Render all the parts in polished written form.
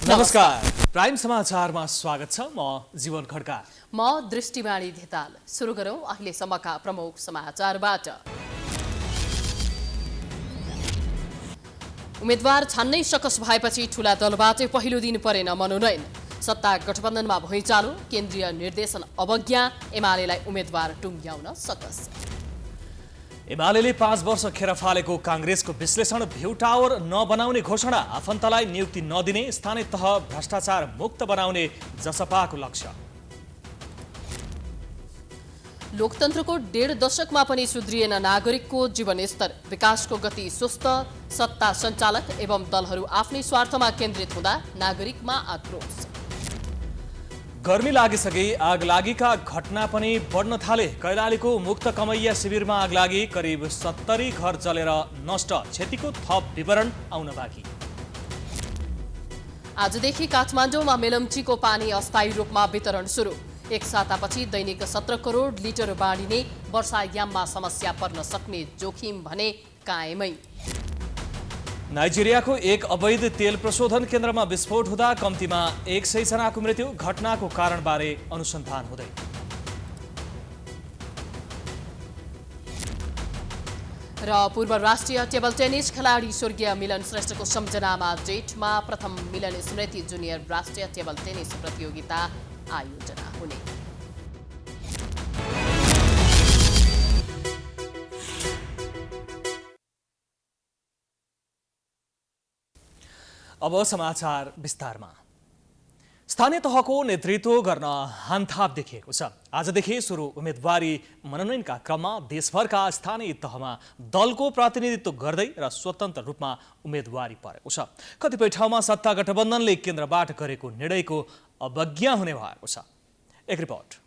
नमस्कार, प्राइम समाचारमा स्वागत छ। म जीवन खड्का। म दृष्टिवाणी धिताल। सुरु गरौं अहिलेसम्मका प्रमुख समाचारबाट। उम्मेद्वार छान्नै सकस भएपछि ठूला दलबाटै पहिलो दिन परेन मनोनयन। सत्ता गठबन्धनमा भुइँचालो, केन्द्रीय निर्देशन अवज्ञा, एमालेलाई उम्मेद्वार टुङ्ग्याउन सकस। एमालेले 5 वर्ष खेर फालेको काङ्ग्रेसको विश्लेषण, भ्यू टावर नबनाउने घोषणा, आफन्तलाई नियुक्ति नदिने, स्थानीय तह भ्रष्टाचार मुक्त बनाउने जसपाको लक्ष्य। लोकतन्त्रको 1.5 दशकमा पनि सुध्रिएन नागरिकको जीवनस्तर, विकासको गति सुस्त, सत्ता सञ्चालक एवं दलहरू आफ्नै स्वार्थमा केन्द्रित हुँदा नागरिकमा आक्रोश। गर्मी लागिसके आगलागीका घटना पनि बढ्न थाले। कैलालीको मुक्त कमैया शिविरमा आगलागी, करिब 70 घर जलेर नष्ट, क्षतिको थप विवरण आउन बाँकी। आजदेखि काठमाडौँमा मेलम्चीको पानी अस्थायी रूपमा वितरण सुरु। एक सातापछि दैनिक 17 करोड लिटर बाँडिने, वर्षायाममा समस्या पर्न सक्ने जोखिम भने कायमै। नाइजेरियाको एक अवैध तेल प्रशोधन केन्द्रमा विस्फोट हुँदा कम्तीमा 100 जनाको मृत्यु, घटनाको कारणबारे अनुसन्धान हुँदै। र पूर्व राष्ट्रिय टेबल टेनिस खेलाडी स्वर्गीय मिलन श्रेष्ठको सम्झनामा जेठमा प्रथम मिलन स्मृति जुनियर राष्ट्रिय टेबल टेनिस प्रतियोगिता आयोजना हुने। अब समाचार विस्तारमा। स्थानीय तहको नेतृत्व गर्न हानथाप देखिएको छ। आजदेखि सुरु उम्मेदवारी मनोनयनका क्रममा देशभरका स्थानीय तहमा दलको प्रतिनिधित्व गर्दै र स्वतन्त्र रूपमा उम्मेदवारी परेको छ। कतिपय ठाउँमा सत्ता गठबन्धनले केन्द्रबाट गरेको निर्णयको अवज्ञा हुने भएको छ। एक रिपोर्ट।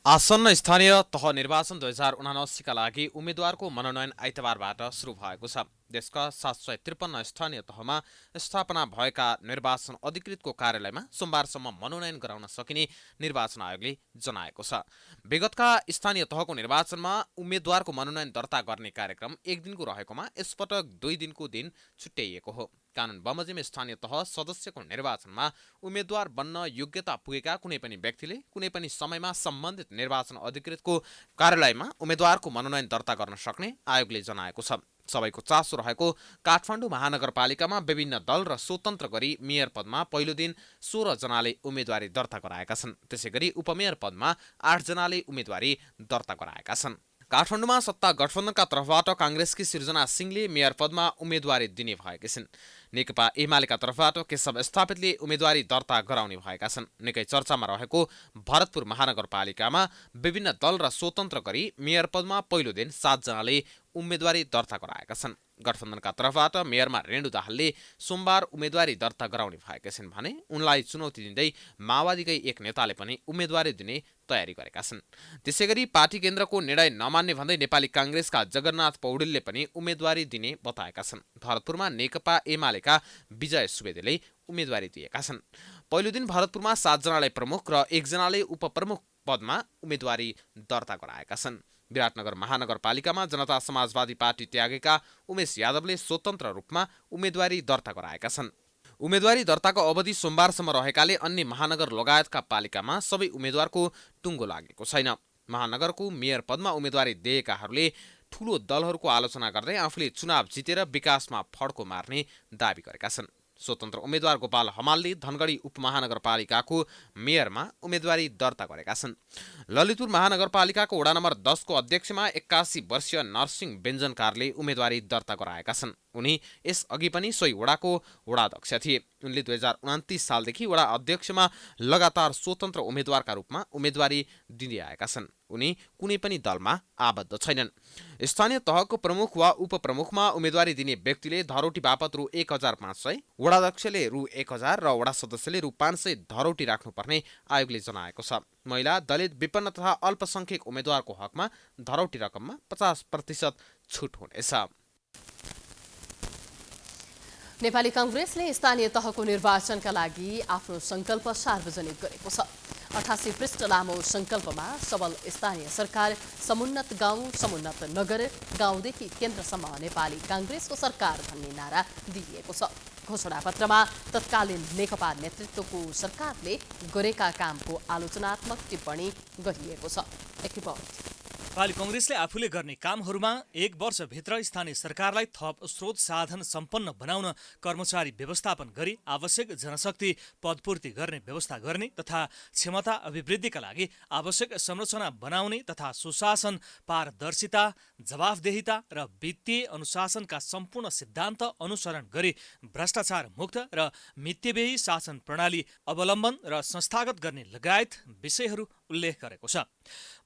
आसन्न स्थानीय तह निर्वाचन 2079 का लागि उम्मेद्वारको मनोनयन आइतबारबाट सुरु भएको छ। देशका 753 स्थानीय तहमा स्थापना भएका निर्वाचन अधिकृतको कार्यालयमा सोमबारसम्म मनोनयन गराउन सकिने निर्वाचन आयोगले जनाएको छ। विगतका स्थानीय तहको निर्वाचनमा उम्मेद्वारको मनोनयन दर्ता गर्ने कार्यक्रम 1 दिनको रहेकोमा यसपटक 2 दिनको दिन छुट्याइएको हो। कानून बमोजिम स्थानीय तह सदस्यको निर्वाचनमा उम्मेद्वार बन्न योग्यता पुगेका कुनै पनि व्यक्तिले कुनै पनि समयमा सम्बन्धित निर्वाचन अधिकृतको कार्यालयमा उम्मेद्वारको मनोनयन दर्ता गर्न सक्ने आयोगले जनाएको छ। सबैको चासो रहेको काठमाडौँ महानगरपालिकामा विभिन्न दल र स्वतन्त्र गरी मेयर पदमा पहिलो दिन 16 जनाले उम्मेदवारी दर्ता गराएका छन्। त्यसैगरी उपमेयर पदमा 8 जनाले उम्मेदवारी दर्ता गराएका छन्। काठमाडौँमा सत्ता गठबन्धनका तर्फबाट काङ्ग्रेसकी सृजना सिंहले मेयर पदमा उम्मेदवारी दिने भएकी छिन्। नेकपा एमालेका तर्फबाट केशव स्थापितले उम्मेदवारी दर्ता गराउने भएका छन्। निकै चर्चामा रहेको भरतपुर महानगरपालिकामा विभिन्न दल र स्वतन्त्र गरी मेयर पदमा पहिलो दिन 7 जनाले उम्मेदवारी दर्ता गराएका छन्। गठबन्धनका तर्फबाट मेयरमा रेणु दाहालले सोमबार उम्मेदवारी दर्ता गराउने भएका छिन् भने उनलाई चुनौती दिँदै माओवादीकै एक नेताले पनि उम्मेदवारी दिने तयारी गरेका छन्। त्यसैगरी पार्टी केन्द्रको निर्णय नमान्ने भन्दै नेपाली काङ्ग्रेसका जगन्नाथ पौडेलले पनि उम्मेदवारी दिने बताएका छन्। भरतपुरमा नेकपा एमालेका विजय सुवेदीले उम्मेदवारी दिएका छन्। पहिलो दिन भरतपुरमा 7 जनाले प्रमुख र 1 जनाले उपप्रमुख पदमा उम्मेदवारी दर्ता गराएका छन्। विराटनगर महानगरपालिकामा जनता समाजवादी पार्टी त्यागेका उमेश यादवले स्वतन्त्र रूपमा उम्मेदवारी दर्ता गराएका छन्। उम्मेदवारी दर्ताको अवधि सोमबारसम्म रहेकाले अन्य महानगर लगायतका पालिकामा सबै उम्मेदवारको टुङ्गो लागेको छैन। महानगरको मेयर पदमा उम्मेदवारी दिएकाहरूले ठूलो दलहरूको आलोचना गर्दै आफूले चुनाव जितेर विकासमा फड्को मार्ने दाबी गरेका छन्। स्वतन्त्र उम्मेद्वार गोपाल हमालले धनगढी उपमहानगरपालिकाको मेयरमा उम्मेदवारी दर्ता गरेका छन्। ललितपुर महानगरपालिकाको वडा नम्बर 10 को अध्यक्षमा 81 वर्षीय नरसिंह बेन्जनकारले उम्मेदवारी दर्ता गराएका छन्। उनी यस अघि पनि सोही वडाको वडाध्यक्ष थिए। उनले 2029 सालदेखि वडा अध्यक्षमा लगातार स्वतन्त्र उम्मेद्वारका रूपमा उम्मेदवारी दिँदै आएका छन्। उनी कुनै पनि दलमा आबद्ध छैनन्। स्थानीय तहको प्रमुख वा उपप्रमुखमा उम्मेदवारी दिने व्यक्तिले धरोटी बापत रु 1500, वडाध्यक्षले रु 1000 र वडा सदस्यले रु 500 धरोटी राख्नुपर्ने आयोगले जनाएको छ। महिला, दलित, विपन्न तथा अल्पसंख्यक उम्मेद्वारको हकमा धरोटी रकममा 50% छुट हुनेछ। नेपाली कांग्रेसले स्थानीय तहको निर्वाचनका लागि आफ्नो संकल्प सार्वजनिक गरेको छ। 88 पृष्ठ लामो सङ्कल्पमा सबल स्थानीय सरकार, समुन्नत गाउँ, समुन्नत नगर, गाउँदेखि केन्द्रसम्म नेपाली काङ्ग्रेसको सरकार भन्ने नारा दिइएको छ। घोषणापत्रमा तत्कालीन नेकपा नेतृत्वको सरकारले गरेका कामको आलोचनात्मक टिप्पणी गरिएको छ। एक रिपोर्ट। नेपाली कांग्रेसले आफूले गर्ने कामहरूमा 1 वर्षभित्र स्थानीय सरकारलाई थप स्रोत साधन सम्पन्न बनाउन कर्मचारी व्यवस्थापन गरी आवश्यक जनशक्ति पदपूर्ति गर्ने व्यवस्था गर्ने तथा क्षमता अभिवृद्धिका लागि आवश्यक संरचना बनाउने तथा सुशासन, पारदर्शिता, जवाफदेहिता र वित्तीय अनुशासनका सम्पूर्ण सिद्धान्त अनुसरण गरी भ्रष्टाचार मुक्त र मित्यव्ययी शासन प्रणाली अवलम्बन र संस्थागत गर्ने लगायत विषयहरू उल्लेख गरेको छ।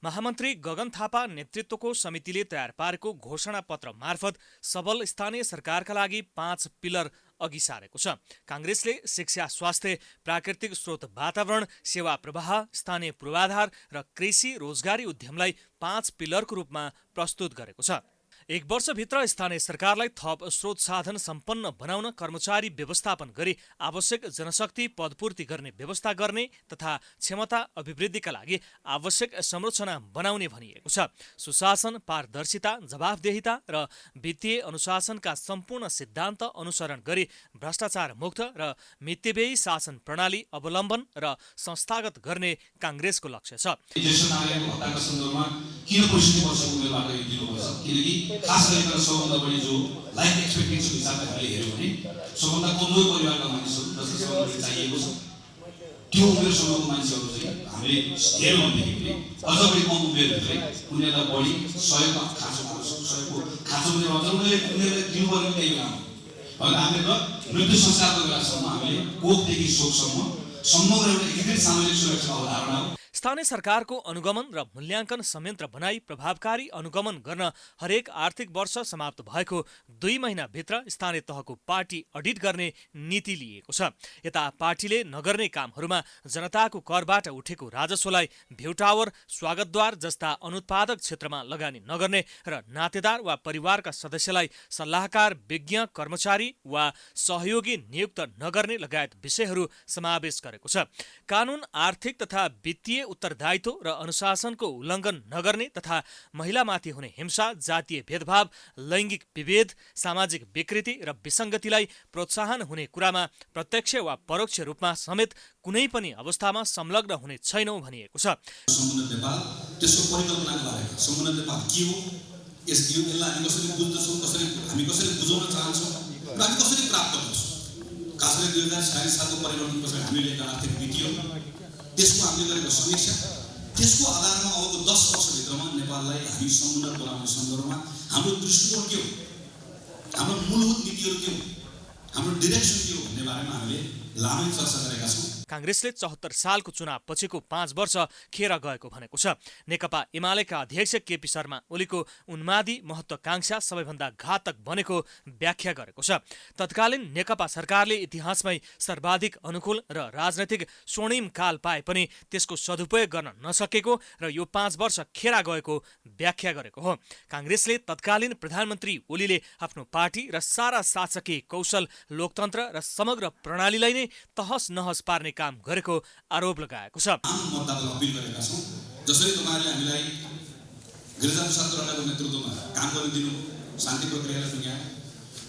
महामन्त्री गगन थापा नेतृत्वको समितिले तयार पारेको घोषणा पत्र मार्फत सबल स्थानीय सरकारका लागि 5 पिलर अघि सारेको छ। कांग्रेसले शिक्षा, स्वास्थ्य, प्राकृतिक स्रोत, वातावरण, सेवा प्रवाह, स्थानीय पूर्वाधार र कृषि रोजगारी उद्यमलाई 5 पिलरको रूपमा प्रस्तुत गरेको छ। 1 वर्षभित्र स्थानीय सरकारलाई थप स्रोत साधन सम्पन्न बनाउन कर्मचारी व्यवस्थापन गरी आवश्यक जनशक्ति पदपूर्ति गर्ने व्यवस्था गर्ने तथा क्षमता अभिवृद्धिका लागि आवश्यक संरचना बनाउने भनिएको छ। सुशासन, पारदर्शिता, जवाफदेहिता र वित्तीय अनुशासनका सम्पूर्ण सिद्धान्त अनुसरण गरी भ्रष्टाचार मुक्त र मित्यव्ययी शासन प्रणाली अवलम्बन र संस्थागत गर्ने कांग्रेसको लक्ष्य छ। खास गरेर सबभन्दा बढी जो लाइफ एक्सपेक्टेन्सीको हिसाबले हामीले हेऱ्यौँ भने सबभन्दा कमजोर परिवारका मानिसहरू जसले सबभन्दा बढी चाहिएको छ त्यो उमेरसम्मको मानिसहरू चाहिँ हामीले हेऱ्यौँ भनेदेखि अझ बढी कम उमेरभित्रै उनीहरूलाई बढी सहयोगको खाँचो पनि रहन्छ। उनीहरूले दिनुपर्ने त्यही काम हो। हामीले मृत्यु संस्कारको बेलासम्म हामीले कोखदेखि शोकसम्म समग्र एउटा एकीकृत सामाजिक सुरक्षा अवधारणा हो। स्थानीय सरकारको अनुगमन र मूल्याङ्कन संयन्त्र बनाई प्रभावकारी अनुगमन गर्न हरेक आर्थिक वर्ष समाप्त भएको 2 महिनाभित्र स्थानीय तहको पार्टी अडिट गर्ने नीति लिएको छ। यता पार्टीले नगर्ने कामहरूमा जनताको करबाट उठेको राजस्वलाई भ्यू टावर, स्वागतद्वार जस्ता अनुत्पादक क्षेत्रमा लगानी नगर्ने र नातेदार वा परिवारका सदस्यलाई सल्लाहकार, विज्ञ, कर्मचारी वा सहयोगी नियुक्त नगर्ने लगायत विषयहरू समावेश गरेको छ। कानुन, आर्थिक तथा वित्तीय उत्तरदायित्व र अनुशासनको उल्लङ्घन नगर्ने तथा महिलामाथि हुने हिंसा, जातीय भेदभाव, लैङ्गिक विभेद, सामाजिक विकृति र विसङ्गतिलाई प्रोत्साहन हुने कुरामा प्रत्यक्ष वा परोक्ष रूपमा समेत कुनै पनि अवस्थामा संलग्न हुने छैनौँ भनिएको छ। समुन्नत नेपाल त्यसको परिकल्पनाको बारेमा समुन्नत नेपाल के हो, यसलाई हामी कसरी बुझ्दछौँ, हामी कसरी बुझाउन चाहन्छौँ र हामी कसरी प्राप्त गर्छौँ। खास गरी 2046 सालको परिवर्तनपछि हामीले लिएका आर्थिक नीतिहरू त्यसको हामीले गरेको समीक्षा, त्यसको आधारमा अबको 10 वर्षभित्रमा नेपाललाई हामी समुन्नत बनाउने सन्दर्भमा हाम्रो दृष्टिकोण के हो, हाम्रो मूलभूत नीतिहरू के हो, हाम्रो डिरेक्सन के हो भन्ने बारेमा हामीले लामै चर्चा गरेका छौँ। कांग्रेसले 74 सालको चुनाव पछिको 5 वर्ष खेर गएको भनेको छ। नेकपा एमालेका अध्यक्ष केपी शर्मा ओलीको उन्मादी महत्वाकांक्षा सबैभन्दा घातक बनेको व्याख्या गरेको छ। तत्कालीन नेकपा सरकारले इतिहासमै सर्वाधिक अनुकूल र राजनैतिक स्वर्णिम काल पाए पनि त्यसको सदुपयोग गर्न नसकेको र यो 5 वर्ष खेर गएको व्याख्या गरेको हो। कांग्रेसले तत्कालीन प्रधानमन्त्री ओलीले आफ्नो पार्टी र सारा शासकीय कौशल, लोकतन्त्र र समग्र प्रणालीलाई नै तहस नहस पार्ने काम गरेको आरोप लगाएको छ। मतदातालाई अपिल गरेका छौँ, जसरी तपाईँहरूले हामीलाई गिरिजाप्रसाद कोइरालाको नेतृत्वमा काम गर्न दिनु, शान्ति प्रक्रियालाई टुङ्ग्यायो,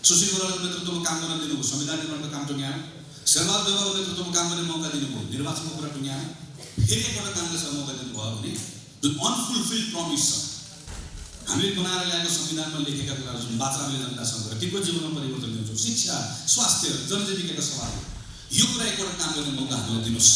सुशील कोइरालाको नेतृत्वमा काम गर्न दिनुभयो, संविधान निर्माणको काम टुङ्ग्यायो, शेरबहादुर देउवाको नेतृत्वमा काम गर्ने मौका दिनुभयो, निर्वाचनको कुरा टुङ्ग्यायो, फेरि एकपल्ट काङ्ग्रेसलाई मौका दिनुभयो भने जुन अनफुलफिल्ड प्रमिस छ, हामीले बनाएर ल्याएको संविधानमा लेखेका कुराहरू जुन बाचा हामीले जनतासँग गरेर तिनको जीवनमा परिवर्तन ल्याउँछौँ, शिक्षा, स्वास्थ्य, जनजीविकाका सवाल, यो कुरा एकपल्ट काम गर्ने मौका हामीलाई दिनुहोस्।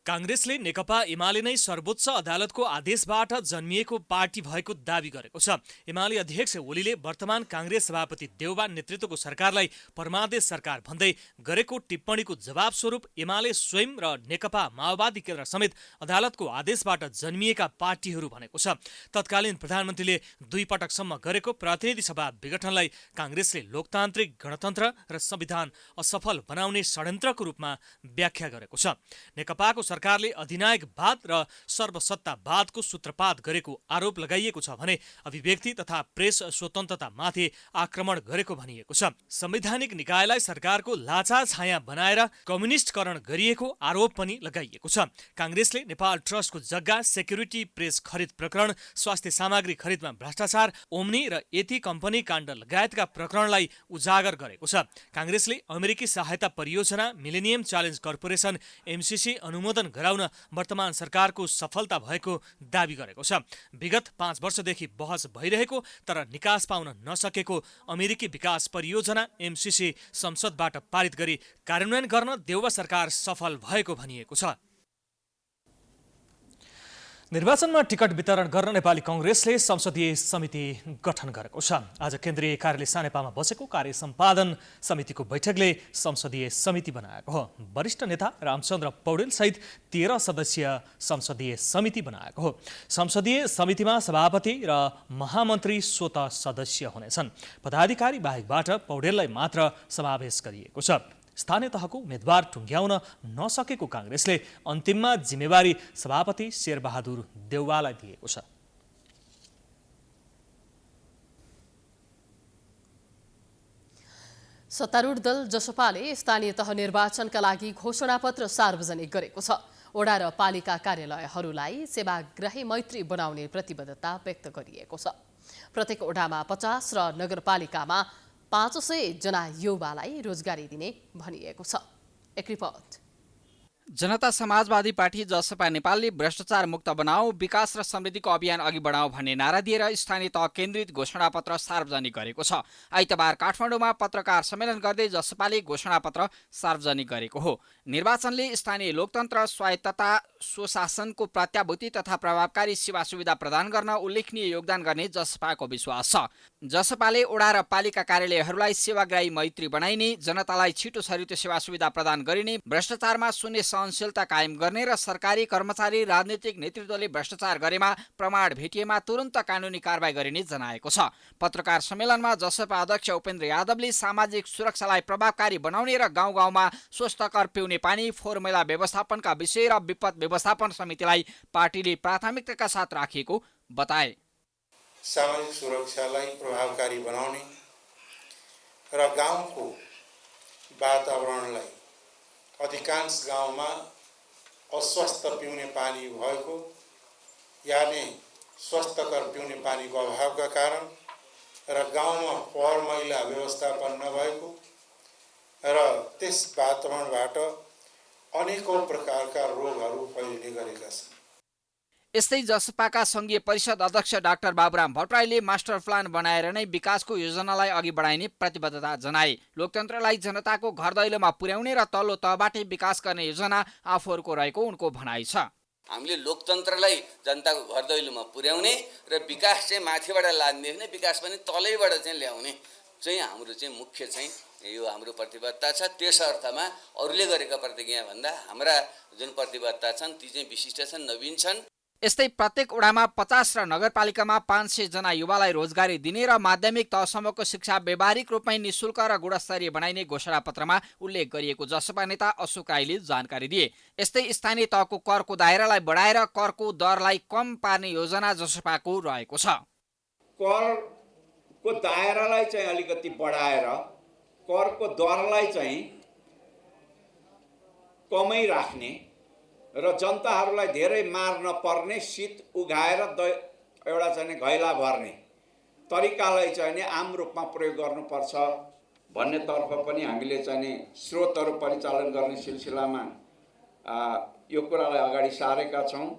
कांग्रेसले नेकपा एमाले नै सर्वोच्च अदालतको आदेशबाट जन्मिएको पार्टी भएको दावी गरेको छ। एमाले अध्यक्ष ओलीले वर्तमान कांग्रेस सभापति देउबा नेतृत्वको सरकारलाई परमादेश सरकार भन्दै गरेको टिप्पणीको जवाब स्वरूप एमाले स्वयं र नेकपा माओवादी केन्द्र समेत अदालतको आदेशबाट जन्मिएका पार्टीहरू भनेको छ। तत्कालीन प्रधानमन्त्रीले 2 पटकसम्म गरेको प्रतिनिधि सभा विघटनलाई कांग्रेसले लोकतान्त्रिक गणतन्त्र र संविधान असफल बनाउने षड्यन्त्रको रूपमा व्याख्या गरेको छ। नेकपाको सरकारले अधिनायकवाद र सर्वसत्तावादको सूत्रपात गरेको आरोप लगाइएको छ भने अभिव्यक्ति तथा प्रेस स्वतन्त्रतामाथि आक्रमण गरेको भनिएको छ। संवैधानिक निकायलाई सरकारको लाचा छाया बनाएर कम्युनिस्टकरण गरिएको आरोप पनि लगाइएको छ। कांग्रेसले नेपाल ट्रस्टको जग्गा, सेक्युरिटी, प्रेस खरिद प्रकरण, स्वास्थ्य सामग्री खरिदमा भ्रष्टाचार, ओम्नी र एती कम्पनी काण्ड लगायतका प्रकरणलाई उजागर गरेको छ। कांग्रेसले अमेरिकी सहायता परियोजना मिलेनियम च्यालेन्ज कर्पोरेसन एमसीसी अनुमोदन गराउन वर्तमान सरकारको सफलता भएको दावी गरेको छ। विगत 5 वर्षदेखि बहस भइरहेको तर निकास पाउन नसकेको अमेरिकी विकास परियोजना एमसीसी संसदबाट पारित गरी कार्यान्वयन गर्न देउवा सरकार सफल भएको भनिएको छ। निर्वाचनमा टिकट वितरण गर्न नेपाली कांग्रेसले संसदीय समिति गठन गरेको छ। आज केन्द्रीय कार्यालय सानेपामा बसेको कार्य सम्पादन समितिको बैठकले संसदीय समिति बनाएको हो। वरिष्ठ नेता रामचन्द्र पौडेल सहित 13 सदस्यीय संसदीय समिति बनाएको हो। संसदीय समितिमा सभापति र महामन्त्री स्वतः सदस्य हुनेछन्। पदाधिकारी बाहेकबाट पौडेललाई मात्र समावेश गरिएको छ। स्थानीय तहको उम्मेद्वार टुङ्ग्याउन नसकेको कांग्रेसले अन्तिममा जिम्मेवारी सभापति शेरबहादुर देउवालाई दिएको छ। सत्तारूढ दल जसपाले स्थानीय तह निर्वाचनका लागि घोषणापत्र सार्वजनिक गरेको छ। वडा र पालिका कार्यालयहरूलाई सेवाग्राही मैत्री बनाउने प्रतिबद्धता व्यक्त गरिएको छ। प्रत्येक वडामा 50 र नगरपालिकामा 500 जना युवालाई रोजगारी दिने भनिएको छ। एक रिपोर्ट। जनता समाजवादी पार्टी जसपा नेपालले भ्रष्टाचार मुक्त बनाऊ, विकास र समृद्धिको अभियान अघि बढाऊ भन्ने नारा दिएर स्थानीय तह केन्द्रित घोषणापत्र सार्वजनिक गरेको छ। आइतबार काठमाडौँमा पत्रकार सम्मेलन गर्दै जसपाले घोषणापत्र सार्वजनिक गरेको हो। निर्वाचनले स्थानीय लोकतन्त्र, स्वायत्तता, स्वशासनको प्रत्याभूति तथा प्रभावकारी सेवा सुविधा प्रदान गर्न उल्लेखनीय योगदान गर्ने जसपाको विश्वास छ। जसपाले वडा र पालिका कार्यालयहरूलाई सेवाग्राही मैत्री बनाइने, जनतालाई छिटो छरितो सेवा सुविधा प्रदान गरिने, भ्रष्टाचारमा शून्य सहनशीलता कायम गर्ने र सरकारी कर्मचारी राजनीतिक नेतृत्वले भ्रष्टाचार गरेमा प्रमाण भेटिएमा तुरन्त कानुनी कारबाही गरिने जनाएको छ। पत्रकार सम्मेलनमा जसपा अध्यक्ष उपेन्द्र यादवले सामाजिक सुरक्षालाई प्रभावकारी बनाउने र गाउँ गाउँमा स्वस्थकर पिउने पानी, फोहोर मैला व्यवस्थापनका विषय र विपद व्यवस्थापन समितिलाई पार्टीले प्राथमिकताका साथ राखिएको बताए। सामाजिक सुरक्षालाई प्रभावकारी बनाउने र गाउँको वातावरणलाई, अधिकांश गाउँमा अस्वस्थ पिउने पानी भएको यानि स्वस्थकर पिउने पानीको अभावका कारण र गाउँमा फोहोर मैला व्यवस्थापन नभएको र त्यस वातावरणबाट अनेकौं प्रकारका रोगहरू फैलिने गरेका छन्। यस्तै जसपाका संघीय परिषद अध्यक्ष डाक्टर बाबुराम भट्टराईले मास्टर प्लान बनाएर नै विकासको योजनालाई अघि बढाइने प्रतिबद्धता जनाए। लोकतन्त्रलाई जनताको घर दैलोमा पुर्याउने र तल्लो तहबाटै विकास गर्ने योजना आफूहरूको रहेको उनको भनाइ छ। हामीले लोकतन्त्रलाई जनताको घर दैलोमा पुर्याउने र विकास चाहिँ माथिबाट लाद्ने होइन, विकास पनि तलैबाट चाहिँ ल्याउने चाहिँ हाम्रो चाहिँ मुख्य चाहिँ यो हाम्रो प्रतिबद्धता छ। त्यस अर्थमा अरूले गरेका प्रतिज्ञा भन्दा हाम्रा जुन प्रतिबद्धता छन् ती चाहिँ विशिष्ट छन्, नवीन छन्। यस्तै प्रत्येक वडामा 50 र नगरपालिकामा 500 जना युवालाई रोजगारी दिने र माध्यमिक तहसम्मको शिक्षा व्यावहारिक रूपमै निःशुल्क र गुणस्तरीय बनाइने घोषणापत्रमा उल्लेख गरिएको जसपा नेता अशोक राईले जानकारी दिए। यस्तै स्थानीय तहको करको दायरालाई बढाएर करको दरलाई कम पार्ने योजना जसपाको रहेको छ। करको दायरालाई चाहिँ अलिकति बढाएर करको दरलाई चाहिँ कमै राख्ने र जनताहरूलाई धेरै मार नपर्ने, शीत उघाएर एउटा चाहिँ घैला भर्ने तरिकालाई चाहिँ आम रूपमा प्रयोग गर्नुपर्छ भन्नेतर्फ पनि हामीले चाहिँ स्रोतहरू परिचालन गर्ने सिलसिलामा यो कुरालाई अगाडि सारेका छौँ।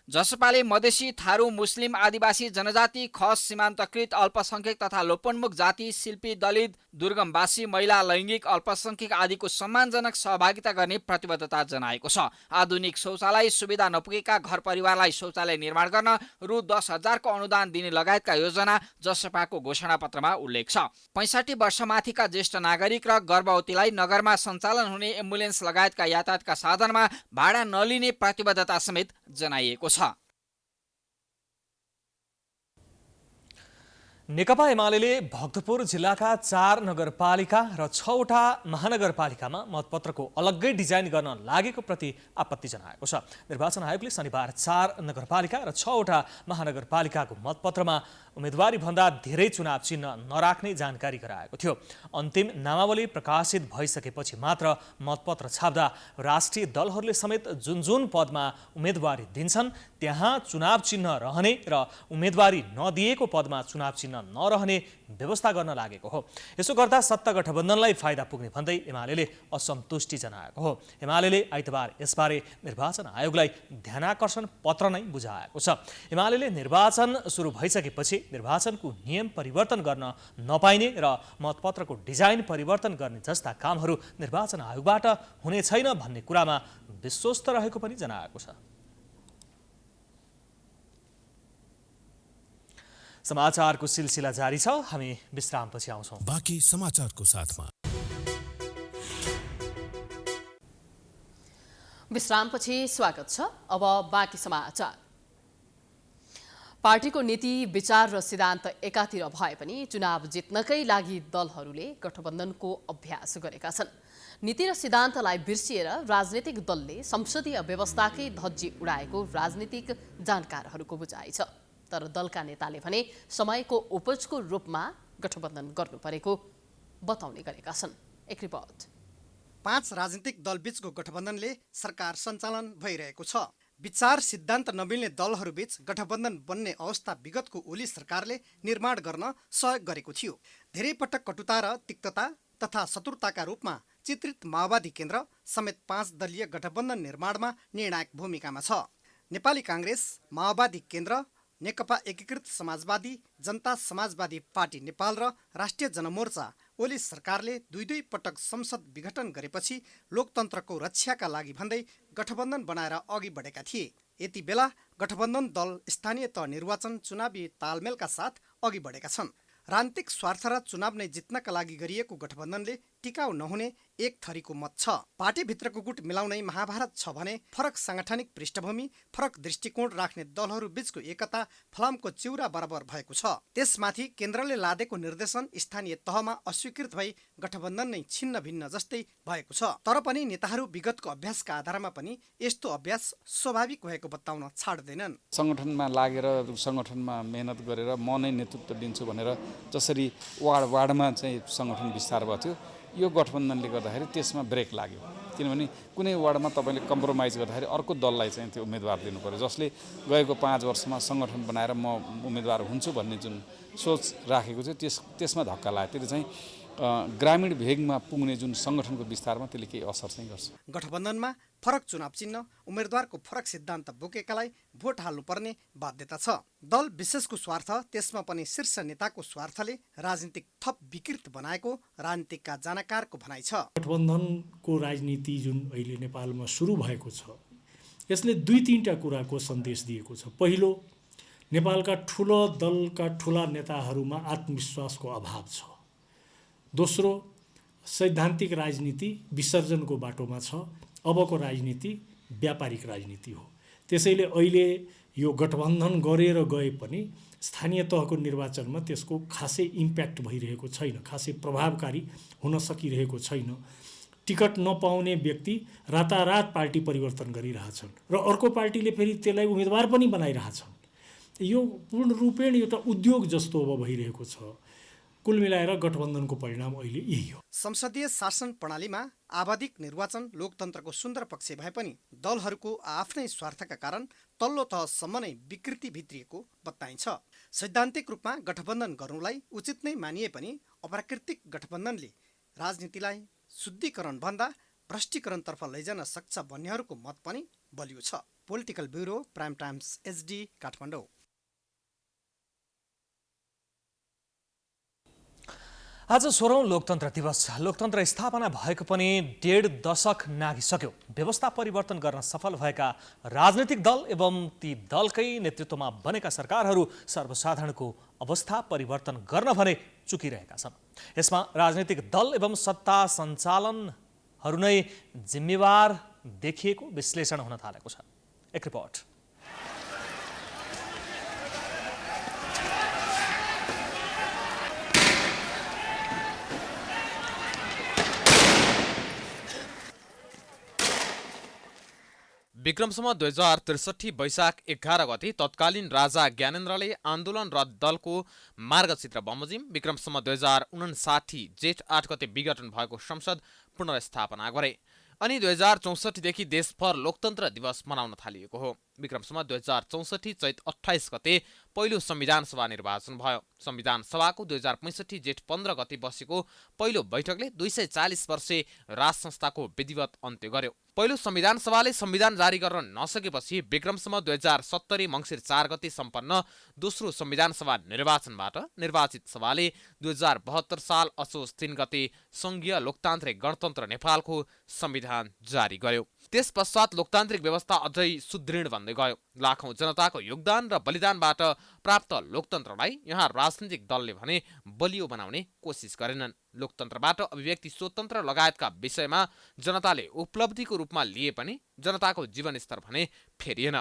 जसपाले मधेसी, थारू, मुस्लिम, आदिवासी जनजाति, खस, सीमान्तकृत अल्पसंख्यक तथा लोपोन्मुख जाति, शिल्पी, दलित, दुर्गमवासी, महिला, लैङ्गिक अल्पसंख्यक आदिको सम्मानजनक सहभागिता गर्ने प्रतिबद्धता जनाएको छ। आधुनिक शौचालय सुविधा नपुगेका घर परिवारलाई शौचालय निर्माण गर्न रु 10,000 को अनुदान दिने लगायतका योजना जसपाको घोषणापत्रमा उल्लेख छ। 65 वर्षमाथिका ज्येष्ठ नागरिक र गर्भवतीलाई नगरमा सञ्चालन हुने एम्बुलेन्स लगायतका यातायातका साधनमा भाडा नलिने प्रतिबद्धता समेत जनाइएको छ। नेकपा एमाले भक्तपुर जिल्लाका 4 नगरपालिका र 6वटा महानगरपालिकामा मतपत्रको अलग्गै डिजाइन गर्न लागेको प्रति आपत्ति जनाएको छ। निर्वाचन आयोगले शनिबार 4 नगरपालिका र 6वटा महानगरपालिकाको मतपत्रमा उम्मेदवारी भन्दा धेरै चुनाव चिन्ह नराख्ने जानकारी गराएको थियो। अन्तिम नामावली प्रकाशित भइसकेपछि मात्र मतपत्र छाप्दा राष्ट्रिय दलहरूले समेत जुन पदमा उम्मेदवारी दिन्छन् त्यहाँ चुनाव चिन्ह रहने र उम्मेदवारी नदिएको पदमा चुनाव चिन्ह नरहने व्यवस्था गर्न लागेको हो। यसो गर्दा सत्ता गठबन्धनलाई फाइदा पुग्ने भन्दै एमाले असन्तुष्टि जनाएको हो। एमाले आइतबार यसबारे निर्वाचन आयोगलाई ध्यानाकर्षण पत्र नै बुझाएको छ। एमाले निर्वाचन सुरु भइसकेपछि निर्वाचनको नियम परिवर्तन गर्न नपाइने र मतपत्रको डिजाइन परिवर्तन गर्ने जस्ता कामहरू निर्वाचन आयोगबाट हुने छैन भन्ने कुरामा विश्वस्त रहेको पनि जनाएको छ। समाचारको सिलसिला जारी छ, हामी विश्रामपछि आउँछौँ। बाँकी समाचारको साथमा विश्रामपछि स्वागत छ। अब बाँकी समाचार। पार्टीको नीति विचार र सिद्धान्त एकातिर भए पनि चुनाव जित्नकै लागि दलहरूले गठबन्धनको अभ्यास गरेका छन्। नीति र सिद्धान्तलाई बिर्सिएर राजनीतिक दलले संसदीय व्यवस्थाकै धज्जी उडाएको राजनीतिक जानकारहरूको बुझाइ छ। तर दलका नेताले भने समयको उपजको रूपमा गठबन्धन गर्नु परेको बताउने गरेका छन्। एक रिपोर्ट। 5 राजनीतिक दलबीचको गठबन्धनले सरकार सञ्चालन भइरहेको छ। विचार सिद्धान्त नमिल्ने दलहरूबीच गठबन्धन बन्ने अवस्था विगतको ओली सरकारले निर्माण गर्न सहयोग गरेको थियो। धेरै पटक कटुता र तिक्तता तथा शत्रुताका रूपमा चित्रित माओवादी केन्द्र समेत 5 दलीय गठबन्धन निर्माणमा निर्णायक भूमिकामा छ। नेपाली काङ्ग्रेस, माओवादी केन्द्र, नेकपा एकीकृत समाजवादी, जनता समाजवादी पार्टी नेपाल र राष्ट्रिय जनमोर्चा ओली सरकारले दुई पटक संसद विघटन गरेपछि लोकतन्त्रको रक्षाका लागि भन्दै गठबन्धन बनाएर अघि बढेका थिए। यति बेला गठबन्धन दल स्थानीय तह निर्वाचन चुनावी तालमेलका साथ अघि बढेका छन्। राजनीतिक स्वार्थ र चुनाव नै जित्नका लागि गरिएको गठबन्धनले टिकाउ नहुने एक थरीको मत छ। पार्टीभित्रको गुट मिलाउनै महाभारत छ भने फरक साङ्गठनिक पृष्ठभूमि, फरक दृष्टिकोण राख्ने दलहरू बीचको एकता फलामको चिउरा बराबर भएको छ। त्यसमाथि केन्द्रले लादेको निर्देशन स्थानीय तहमा अस्वीकृत भई गठबन्धन नै छिन्न भिन्न जस्तै भएको छ। तर पनि नेताहरू विगतको अभ्यासका आधारमा पनि यस्तो अभ्यास स्वाभाविक भएको बताउन छाड्दैनन्। सङ्गठनमा लागेर सङ्गठनमा मेहनत गरेर म नै नेतृत्व दिन्छु भनेर जसरी वार्डमा चाहिँ सङ्गठन विस्तार भएको थियो, यो गठबन्धनले गर्दाखेरि त्यसमा ब्रेक लाग्यो। किनभने कुनै वार्डमा तपाईँले कम्प्रोमाइज गर्दाखेरि अर्को दललाई चाहिँ त्यो उम्मेदवार दिनु पर्यो, जसले गएको 5 वर्षमा सङ्गठन बनाएर म उम्मेदवार हुन्छु भन्ने जुन सोच राखेको थियो त्यसमा धक्का लाग्यो। त्यसले चाहिँ ग्रामीण भेगमा पुग्ने जुन सङ्गठनको विस्तारमा त्यसले केही असर चाहिँ गर्छ। गठबन्धनमा फरक चुनाव चिन्ह, उम्मेदवारको फरक सिद्धान्त बोकेकालाई भोट हाल्नुपर्ने बाध्यता छ। दल विशेषको स्वार्थ, त्यसमा पनि शीर्ष नेताको स्वार्थले राजनीतिक थप विकृत बनाएको राजनीतिकका जानकारको भनाइ छ। गठबन्धनको राजनीति जुन अहिले नेपालमा सुरु भएको छ, यसले 2-3टा कुराको सन्देश दिएको छ। पहिलो, नेपालका ठुलो दलका ठुला नेताहरूमा आत्मविश्वासको अभाव छ। दोस्रो, सैद्धान्तिक राजनीति विसर्जनको बाटोमा छ। अबको राजनीति व्यापारिक राजनीति हो। त्यसैले अहिले यो गठबन्धन गरेर गए पनि स्थानीय तहको निर्वाचनमा त्यसको खासै इम्प्याक्ट भइरहेको छैन, खासै प्रभावकारी हुन सकिरहेको छैन। टिकट नपाउने व्यक्ति रातारात पार्टी परिवर्तन गरिरहेछन् र अर्को पार्टीले फेरि त्यसलाई उम्मेदवार पनि बनाइरहेछन्। यो पूर्ण रूपेण एउटा उद्योग जस्तो अब भइरहेको छ। कुल मिलाएर गठबन्धनको परिणाम अहिले यही हो। संसदीय शासन प्रणालीमा आवधिक निर्वाचन लोकतन्त्रको सुन्दर पक्ष भए पनि दलहरूको आफ्नै स्वार्थका कारण तल्लो तहसम्म नै विकृति भित्रिएको बताइन्छ। सैद्धान्तिक रूपमा गठबन्धन गर्नुलाई उचित नै मानिए पनि अप्राकृतिक गठबन्धनले राजनीतिलाई शुद्धिकरण भन्दा भ्रष्टीकरणतर्फ लैजान सक्छ भन्नेहरूको मत पनि बलियो छ। Political bureau, prime times HD, Kathmandu. आज 16औं लोकतन्त्र दिवस। लोकतन्त्र स्थापना भएको पनि 1.5 दशक नागिसक्यो। व्यवस्था परिवर्तन गर्न सफल भएका राजनीतिक दल एवं ती दलकै नेतृत्वमा बनेका सरकारहरू सर्वसाधारणको अवस्था परिवर्तन गर्न भने चुकिरहेका छन्। यसमा राजनीतिक दल एवं सत्ता सञ्चालनहरू नै जिम्मेवार देखिएको विश्लेषण हुन थालेको छ। एक रिपोर्ट। विक्रमसम्म 2063 वैशाख 11 गते तत्कालीन राजा ज्ञानेन्द्रले आन्दोलनरत दलको मार्गचित्र बमोजिम विक्रमसम्म 2059 जेठ 8 गते विघटन भएको संसद पुनर्स्थापना गरे। अनि 2064 देखि देशभर लोकतन्त्र दिवस मनाउन थालिएको हो। विक्रमसम्म 2064 चैत 28 गते पहिलो संविधान सभा निर्वाचन भयो। संविधान सभाको 2065 जेठ 15 गते बसेको पहिलो बैठकले 240 वर्षे राज संस्थाको विधिवत अन्त्य गर्यो। पहिलो संविधान सभाले संविधान जारी गर्न नसकेपछि विक्रमसम्म 2070 मङ्सिर 4 गते सम्पन्न दोस्रो संविधान सभा निर्वाचनबाट निर्वाचित सभाले 2072 साल असोज 3 गते संघीय लोकतान्त्रिक गणतन्त्र नेपालको संविधान जारी गर्यो। त्यस पश्चात लोकतान्त्रिक व्यवस्था अझै सुदृढ बन्दै गयो। लाखौं जनताको योगदान र बलिदानबाट प्राप्त लोकतन्त्रलाई यहाँ राजनीतिक दलले भने बलियो बनाउने कोसिस गरेनन्। लोकतन्त्रबाट अभिव्यक्ति स्वतन्त्र लगायतका विषयमा जनताले उपलब्धिको रूपमा लिए पनि जनताको जीवनस्तर भने फेरिएन।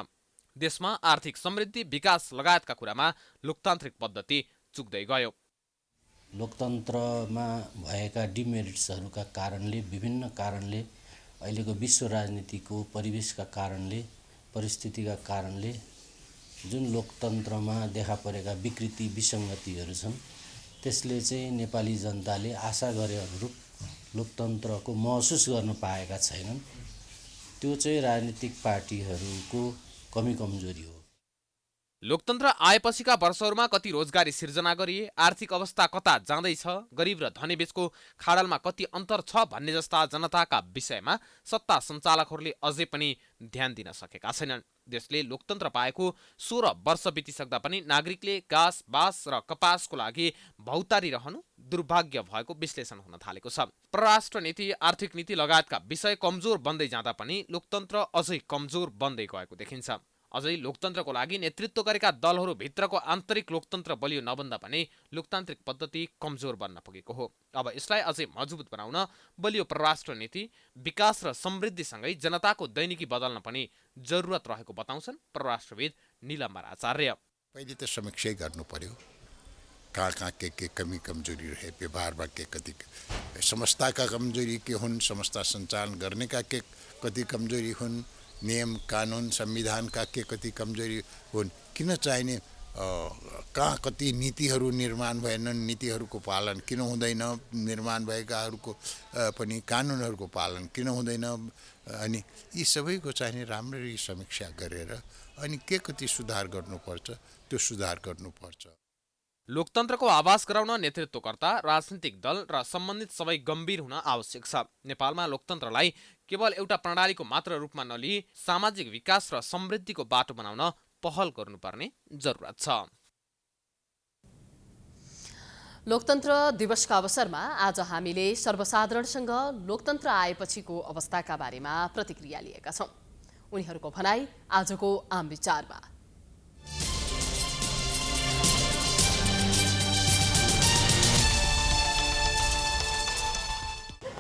देशमा आर्थिक समृद्धि विकास लगायतका कुरामा लोकतान्त्रिक पद्धति चुक्दै गयो। लोकतन्त्रमा भएका डिमेरिट्सहरूका कारणले विभिन्न कारणले अहिलेको विश्व राजनीतिको परिवेशका कारणले परिस्थितिका कारणले जुन लोकतन्त्रमा देखा परेका विकृति विसङ्गतिहरू छन् त्यसले चाहिँ नेपाली जनताले आशा गरे अनुरूप लोकतन्त्रको महसुस गर्न पाएका छैनन्। त्यो चाहिँ राजनीतिक पार्टीहरूको कमी कमजोरी हो। लोकतन्त्र आएपछिका वर्षहरूमा कति रोजगारी सिर्जना गरिए, आर्थिक अवस्था कता जाँदैछ, गरिब र धनी बीचको खाडलमा कति अन्तर छ भन्ने जस्ता जनताका विषयमा सत्ता सञ्चालकहरूले अझै पनि ध्यान दिन सकेका छैनन्। देशले लोकतन्त्र पाएको 16 वर्ष बितिसक्दा पनि नागरिकले घाँस बाँस र कपासको लागि भौतारी रहनु दुर्भाग्य भएको विश्लेषण हुन थालेको छ। परराष्ट्र नीति, आर्थिक नीति लगायतका विषय कमजोर बन्दै जाँदा पनि लोकतन्त्र अझै कमजोर बन्दै गएको देखिन्छ। अझै लोकतन्त्रको लागि नेतृत्व गरेका दलहरू भित्रको आन्तरिक लोकतन्त्र बलियो नबन्दा पनि लोकतान्त्रिक पद्धति कमजोर बन्न पुगेको हो। अब यसलाई अझै मजबुत बनाउन बलियो परराष्ट्र नीति, विकास र समृद्धिसँगै जनताको दैनिकी बदल्न पनि जरुरत रहेको बताउँछन् परराष्ट्रविद नीलम्बर आचार्य। पहिले त समीक्षा गर्नु पर्यो, कहाँ के कमी कमजोरी रहे, व्यवहारमा के कति संस्थाका कमजोरी के हुन्, संस्था सञ्चालन गर्नेका के कति कमजोरी हुन्, नियम कानुन संविधानका के कति कमजोरी हुन्, किन चाहिने कहाँ कति नीतिहरू निर्माण भएनन्, नीतिहरूको पालन किन हुँदैन, निर्माण भएकाहरूको पनि कानुनहरूको पालन किन हुँदैन, अनि यी सबैको चाहिने राम्ररी समीक्षा गरेर अनि के कति सुधार गर्नुपर्छ त्यो सुधार गर्नुपर्छ। लोकतन्त्रको आभास गराउन नेतृत्वकर्ता, राजनीतिक दल र सम्बन्धित सबै गम्भीर हुन आवश्यक छ। नेपालमा लोकतन्त्रलाई केवल एउटा प्रणालीको मात्र रूपमा नलिई सामाजिक विकास र समृद्धिको बाटो बनाउन पहल गर्नुपर्ने जरुरत छ। लोकतन्त्र दिवसका अवसरमा आज हामीले सर्वसाधारणसँग लोकतन्त्र आएपछिको अवस्थाका बारेमा प्रतिक्रिया लिएका छौं। उनीहरूको भनाई आजको आम विचारमा।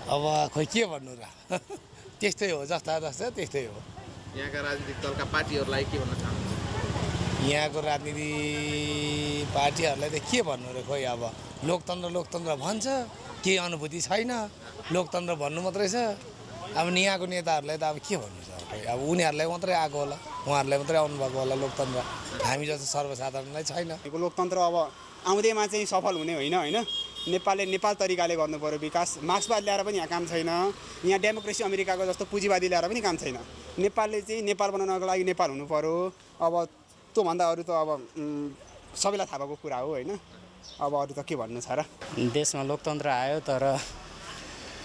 अब खोइ के भन्नु र, त्यस्तै हो, जस्ता त्यस्तै हो। यहाँका राजनीतिक दलका पार्टीहरूलाई के भन्न चाहनुहुन्छ? यहाँको राजनीति पार्टीहरूलाई त के भन्नु र, खोइ अब लोकतन्त्र भन्छ, केही अनुभूति छैन, लोकतन्त्र भन्नु मात्रै छ। अब यहाँको नेताहरूलाई त अब के भन्नु छ, खोइ अब उनीहरूलाई मात्रै आएको होला, उहाँहरूलाई मात्रै आउनुभएको होला लोकतन्त्र, हामी जस्तो सर्वसाधारणलाई छैन। लोकतन्त्र अब आउँदैमा चाहिँ सफल हुने होइन, नेपालले नेपाल तरिकाले गर्नु पर्यो विकास। मार्क्सवाद ल्याएर पनि यहाँ काम छैन, यहाँ डेमोक्रेसी अमेरिकाको जस्तो पुँजीवादी ल्याएर पनि काम छैन। नेपालले चाहिँ नेपाल बनाउनको लागि नेपाल हुनु पर्यो। अब त्योभन्दा अरू त अब सबैलाई थाहा भएको कुरा हो होइन, अब अरू त के भन्नु छ र। देशमा लोकतन्त्र आयो तर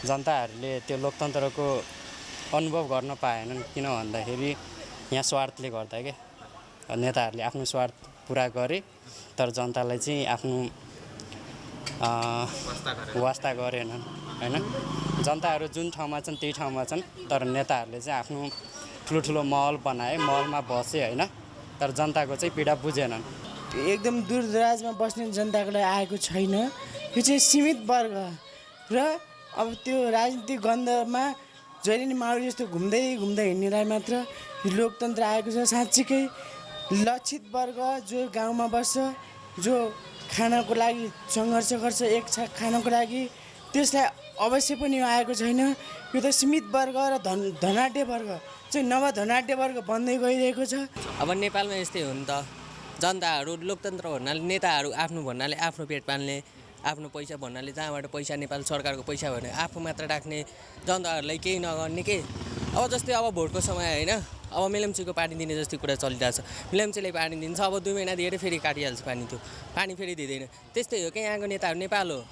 जनताहरूले त्यो लोकतन्त्रको अनुभव गर्न पाएनन्। किन भन्दाखेरि यहाँ स्वार्थले गर्दा के नेताहरूले आफ्नो स्वार्थ पुरा गरे तर जनतालाई चाहिँ आफ्नो वास्ता गरेनन् होइन। जनताहरू जुन ठाउँमा छन् त्यही ठाउँमा छन्, तर नेताहरूले चाहिँ आफ्नो ठुलो महल बनाए, महलमा बसे होइन, तर जनताको चाहिँ पीडा बुझेनन्। एकदम दूरदराजमा बस्ने जनताको लागि आएको छैन, यो चाहिँ सीमित वर्ग र अब त्यो राजनीतिक गन्धमा जहिले नि माउरी जस्तो घुम्दै हिँड्नेलाई मात्र यो लोकतन्त्र आएको छ। साँच्चीकै लक्षित वर्ग जो गाउँमा बस्छ, जो खानको लागि सङ्घर्ष गर्छ, एक छाक खानको लागि, त्यसलाई अवश्य पनि आएको छैन। यो त सीमित वर्ग र धनाढ्य वर्ग चाहिँ नवधनाढ्य वर्ग बन्दै गइरहेको छ। अब नेपालमा यस्तै हो नि त, जनताहरू लोकतन्त्र भन्नाले नेताहरू आफ्नो भन्नाले आफ्नो पेट पाल्ने, आफ्नो पैसा भन्नाले जहाँबाट पैसा नेपाल सरकारको पैसा भने आफू मात्र राख्ने, जनताहरूलाई केही नगर्ने के। अब जस्तै अब भोटको समय होइन, अब मेलम्चीको पानी दिने जस्तै कुरा चलिरहेछ। मेलम्चीले पानी दिन्छ, अब 2 महिना दिएर फेरि काटिहाल्छ पानी, त्यो पानी फेरि दिँदैन। त्यस्तै हो कि यहाँको नेताहरू, नेपाल हो।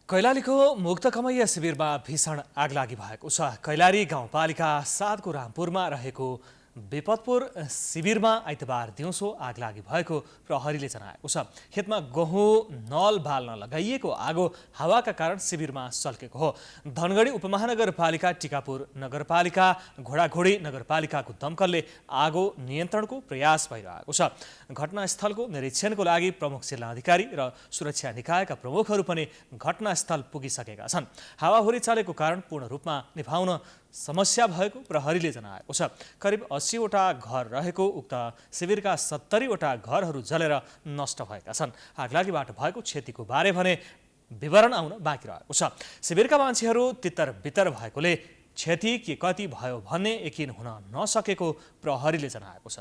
कैलालीको मुक्त कमैया शिविरमा भीषण आगलागी भएको छ। कैलाली गाउँपालिका 7 को रामपुरमा रहेको विपदपुर शिविरमा आइतबार दिउँसो आगलागी भएको प्रहरीले जनाएको छ। खेतमा गहुँ नल बाल्न लगाइएको आगो हावाका कारण शिविरमा सल्केको हो। धनगढी उपमहानगरपालिका, टिकापुर नगरपालिका, घोडाघोडी नगरपालिकाको दमकलले आगो नियन्त्रणको प्रयास भइरहेको छ। घटनास्थलको निरीक्षणको लागि प्रमुख जिल्ला अधिकारी र सुरक्षा निकायका प्रमुखहरू पनि घटनास्थल पुगिसकेका छन्। हावाहुरी चलेको कारण पूर्ण रूपमा निभाउन समस्या भएको प्रहरीले जनाएको छ। करिब 80 वटा घर रहेको उक्त शिविरका 70 वटा घरहरू जलेर नष्ट भएका छन्। आगलागीबाट भएको क्षतिको बारे भने विवरण आउन बाँकी रहेको छ। शिविरका मान्छेहरू तितर-बितर भएकोले क्षति के कति भयो भन्ने यकिन हुन नसकेको प्रहरीले जनाएको छ।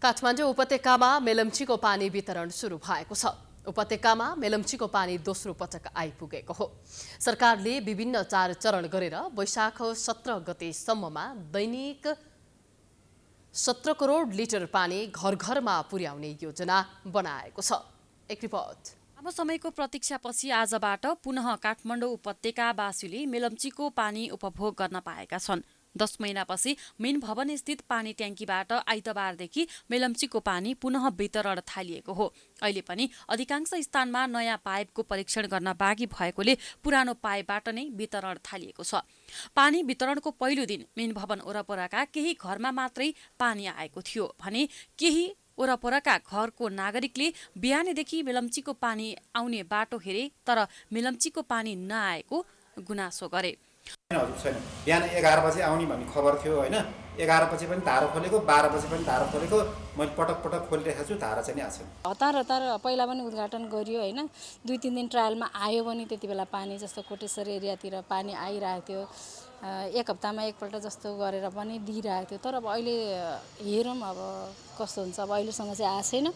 काठमाडौँ उपत्यकामा मेलम्चीको पानी वितरण सुरु भएको छ। उपत्यकामा मेलम्चीको पानी दोस्रो पटक आइपुगेको हो। सरकारले विभिन्न 4 चरण गरेर वैशाख 17 गतेसम्ममा दैनिक 17 करोड लिटर पानी घर घरमा पुर्याउने योजना बनाएको छ। एक रिपोर्ट। लामो समयको प्रतीक्षापछि आजबाट पुनः काठमाडौँ उपत्यकावासीले मेलम्चीको पानी उपभोग गर्न पाएका छन्। 10 महिनापछि मेन भवन स्थित पानी ट्याङ्कीबाट आइतबारदेखि मेलम्चीको पानी पुनः वितरण थालिएको हो। अहिले पनि अधिकांश स्थानमा नयाँ पाइपको परीक्षण गर्न बाँकी भएकोले पुरानो पाइपबाट नै वितरण थालिएको छ। पानी वितरणको पहिलो दिन मेन भवन वरपरका केही घरमा मात्रै पानी आएको थियो भने केही वरपरका घरको नागरिकले बिहानैदेखि मेलम्चीको पानी आउने बाटो हेरे तर मेलम्चीको पानी नआएको गुनासो गरे। छैन, बिहान 11 बजे आउने भन्ने खबर थियो होइन। 11 बजे पनि धारा खोलेको, 12 बजे पनि धारा खोलेको, मैले पटक खोलिरहेको छु, धारा चाहिँ आएको छैन। हतार पहिला पनि उद्घाटन गरियो होइन। 2-3 दिन ट्रायलमा आयो भने त्यति बेला पानी जस्तो कोटेश्वर एरियातिर पानी आइरहेको थियो। 1 हप्तामा एकपल्ट जस्तो गरेर पनि दिइरहेको थियो। तर अब अहिले हेरौँ अब कस्तो हुन्छ। अब अहिलेसम्म चाहिँ आएको छैन,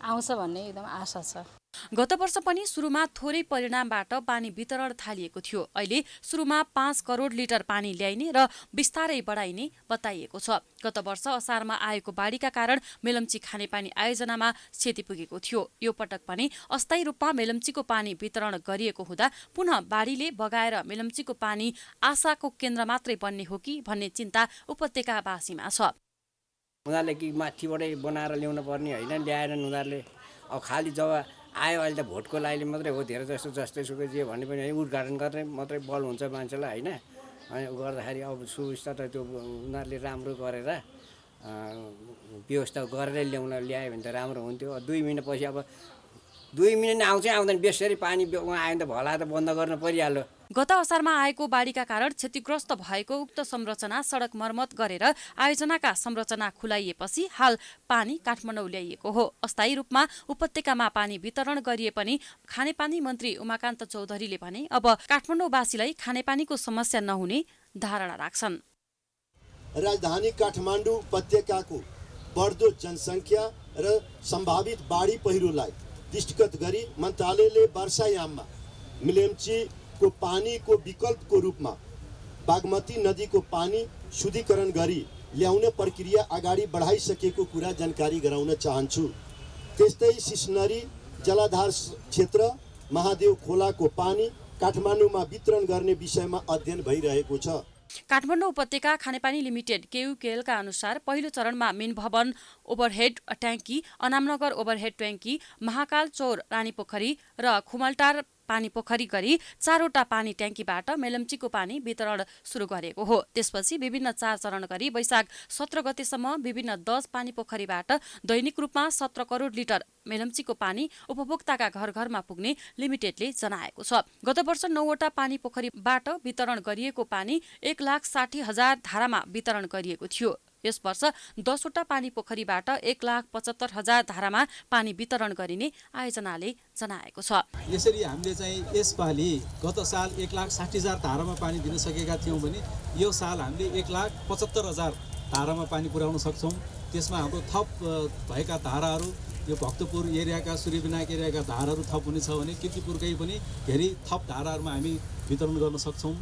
आउँछ भन्ने एकदम आशा छ। गत वर्ष पनि सुरुमा थोरै परिणामबाट पानी वितरण थालिएको थियो। अहिले सुरुमा 5 करोड लिटर पानी ल्याइने र बिस्तारै बढाइने बताइएको छ। गत वर्ष असारमा आएको बाढीका कारण मेलम्ची खानेपानी आयोजनामा क्षति पुगेको थियो। यो पटक पनि अस्थायी रूपमा मेलम्चीको पानी वितरण गरिएको हुँदा पुनः बाढीले बगाएर मेलम्चीको पानी आशाको केन्द्र मात्रै बन्ने हो कि भन्ने चिन्ता उपत्यकावासीमा छ। उनीहरूले कि माथिबाटै बनाएर ल्याउनु पर्ने होइन, ल्याएर उनीहरूले अब खालि जब आयो अहिले त भोटको लागि मात्रै हो। धेरै जस्तो जस्तै सुकै जे भन्ने पनि उद्घाटन गर्ने मात्रै बल हुन्छ मान्छेलाई होइन। अनि गर्दाखेरि अब सुविस्ता त त्यो उनीहरूले राम्रो गरेर व्यवस्था गरेर ल्यायो भने त राम्रो हुन्थ्यो। 2 महिनापछि अब 2 महिना आउँछ आउँदैन, बेसरी पानी आयो भने त भला त बन्द गर्न परिहाल्यो। गत असारमा आएको बाढीका कारण क्षतिग्रस्त भएको उक्त संरचना सडक मर्मत गरेर आयोजनाका संरचना खुलाइएपछि हाल पानी काठमाडौँ ल्याइएको हो। अस्थायी रूपमा उपत्यकामा पानी वितरण गरिए पनि खानेपानी मन्त्री उमाकान्त चौधरीले भने अब काठमाडौँवासीलाई खानेपानीको समस्या नहुने धारणा राख्छन्। राजधानी काठमाडौँ उपत्यकाको बढ्दो जनसङ्ख्या र सम्भावित बाढी पहिरोलाई दृष्टिगत गरी मन्त्रालयले वर्षायाममा मेलम्चीको पानीको विकल्पको रूपमा बागमती नदीको पानी शुद्धिकरण गरी ल्याउने प्रक्रिया अगाडि बढाइसकेको कुरा जानकारी गराउन चाहन्छु। त्यस्तै सिसनरी जलाधार क्षेत्र महादेव खोलाको पानी काठमाडौँमा वितरण गर्ने विषयमा अध्ययन भइरहेको छ। काठमाडौँ उपत्यका खानेपानी लिमिटेड केयुकेएलका अनुसार पहिलो चरणमा मेन भवन ओभरहेड ट्याङ्की, अनामनगर ओभरहेड ट्याङ्की, महाकाल चौर रानीपोखरी र खुमलटार पानी पोखरी गरी 4वटा पानी ट्याङ्कीबाट मेलम्चीको पानी वितरण सुरु गरेको हो। त्यसपछि विभिन्न 4 चरण गरी वैशाख 17 गतेसम्म विभिन्न 10 पानी पोखरीबाट दैनिक रूपमा 17 करोड लिटर मेलम्चीको पानी उपभोक्ताका घर घरमा पुग्ने लिमिटेडले जनाएको छ। गत वर्ष 9वटा पानी पोखरीबाट वितरण गरिएको पानी 1,60,000 धारामा वितरण गरिएको थियो। यस वर्ष 10वटा पानी पोखरीबाट 1,75,000 धारामा पानी वितरण गरिने आयोजनाले जनाएको छ। यसरी हामीले चाहिँ यसपालि गत साल 1,60,000 धारामा पानी दिन सकेका थियौँ भने यो साल हामीले 1,75,000 धारामा पानी पुर्याउन सक्छौँ। त्यसमा हाम्रो थप भएका धाराहरू यो भक्तपुर एरियाका सूर्यविनायक एरियाका धाराहरू थप हुनेछ भने कीर्तिपुरकै पनि धेरै थप धाराहरूमा हामी वितरण गर्न सक्छौँ।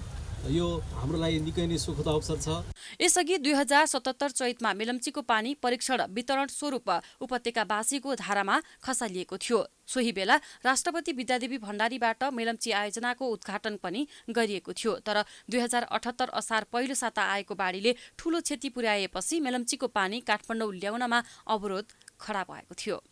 यो हाम्रो लागि निकै नै सुखद अवसर छ। यसअघि 2077 चैतमा मेलम्चीको पानी परीक्षण वितरण स्वरूप उपत्यकावासीको धारामा खसालिएको थियो। सोही बेला राष्ट्रपति विद्यादेवी भण्डारीबाट मेलम्ची आयोजनाको उद्घाटन पनि गरिएको थियो। तर 2078 असार पहिलो साता आएको बाढीले ठूलो क्षति पुर्याएपछि मेलम्चीको पानी काठमाडौँ ल्याउनमा अवरोध खडा भएको थियो।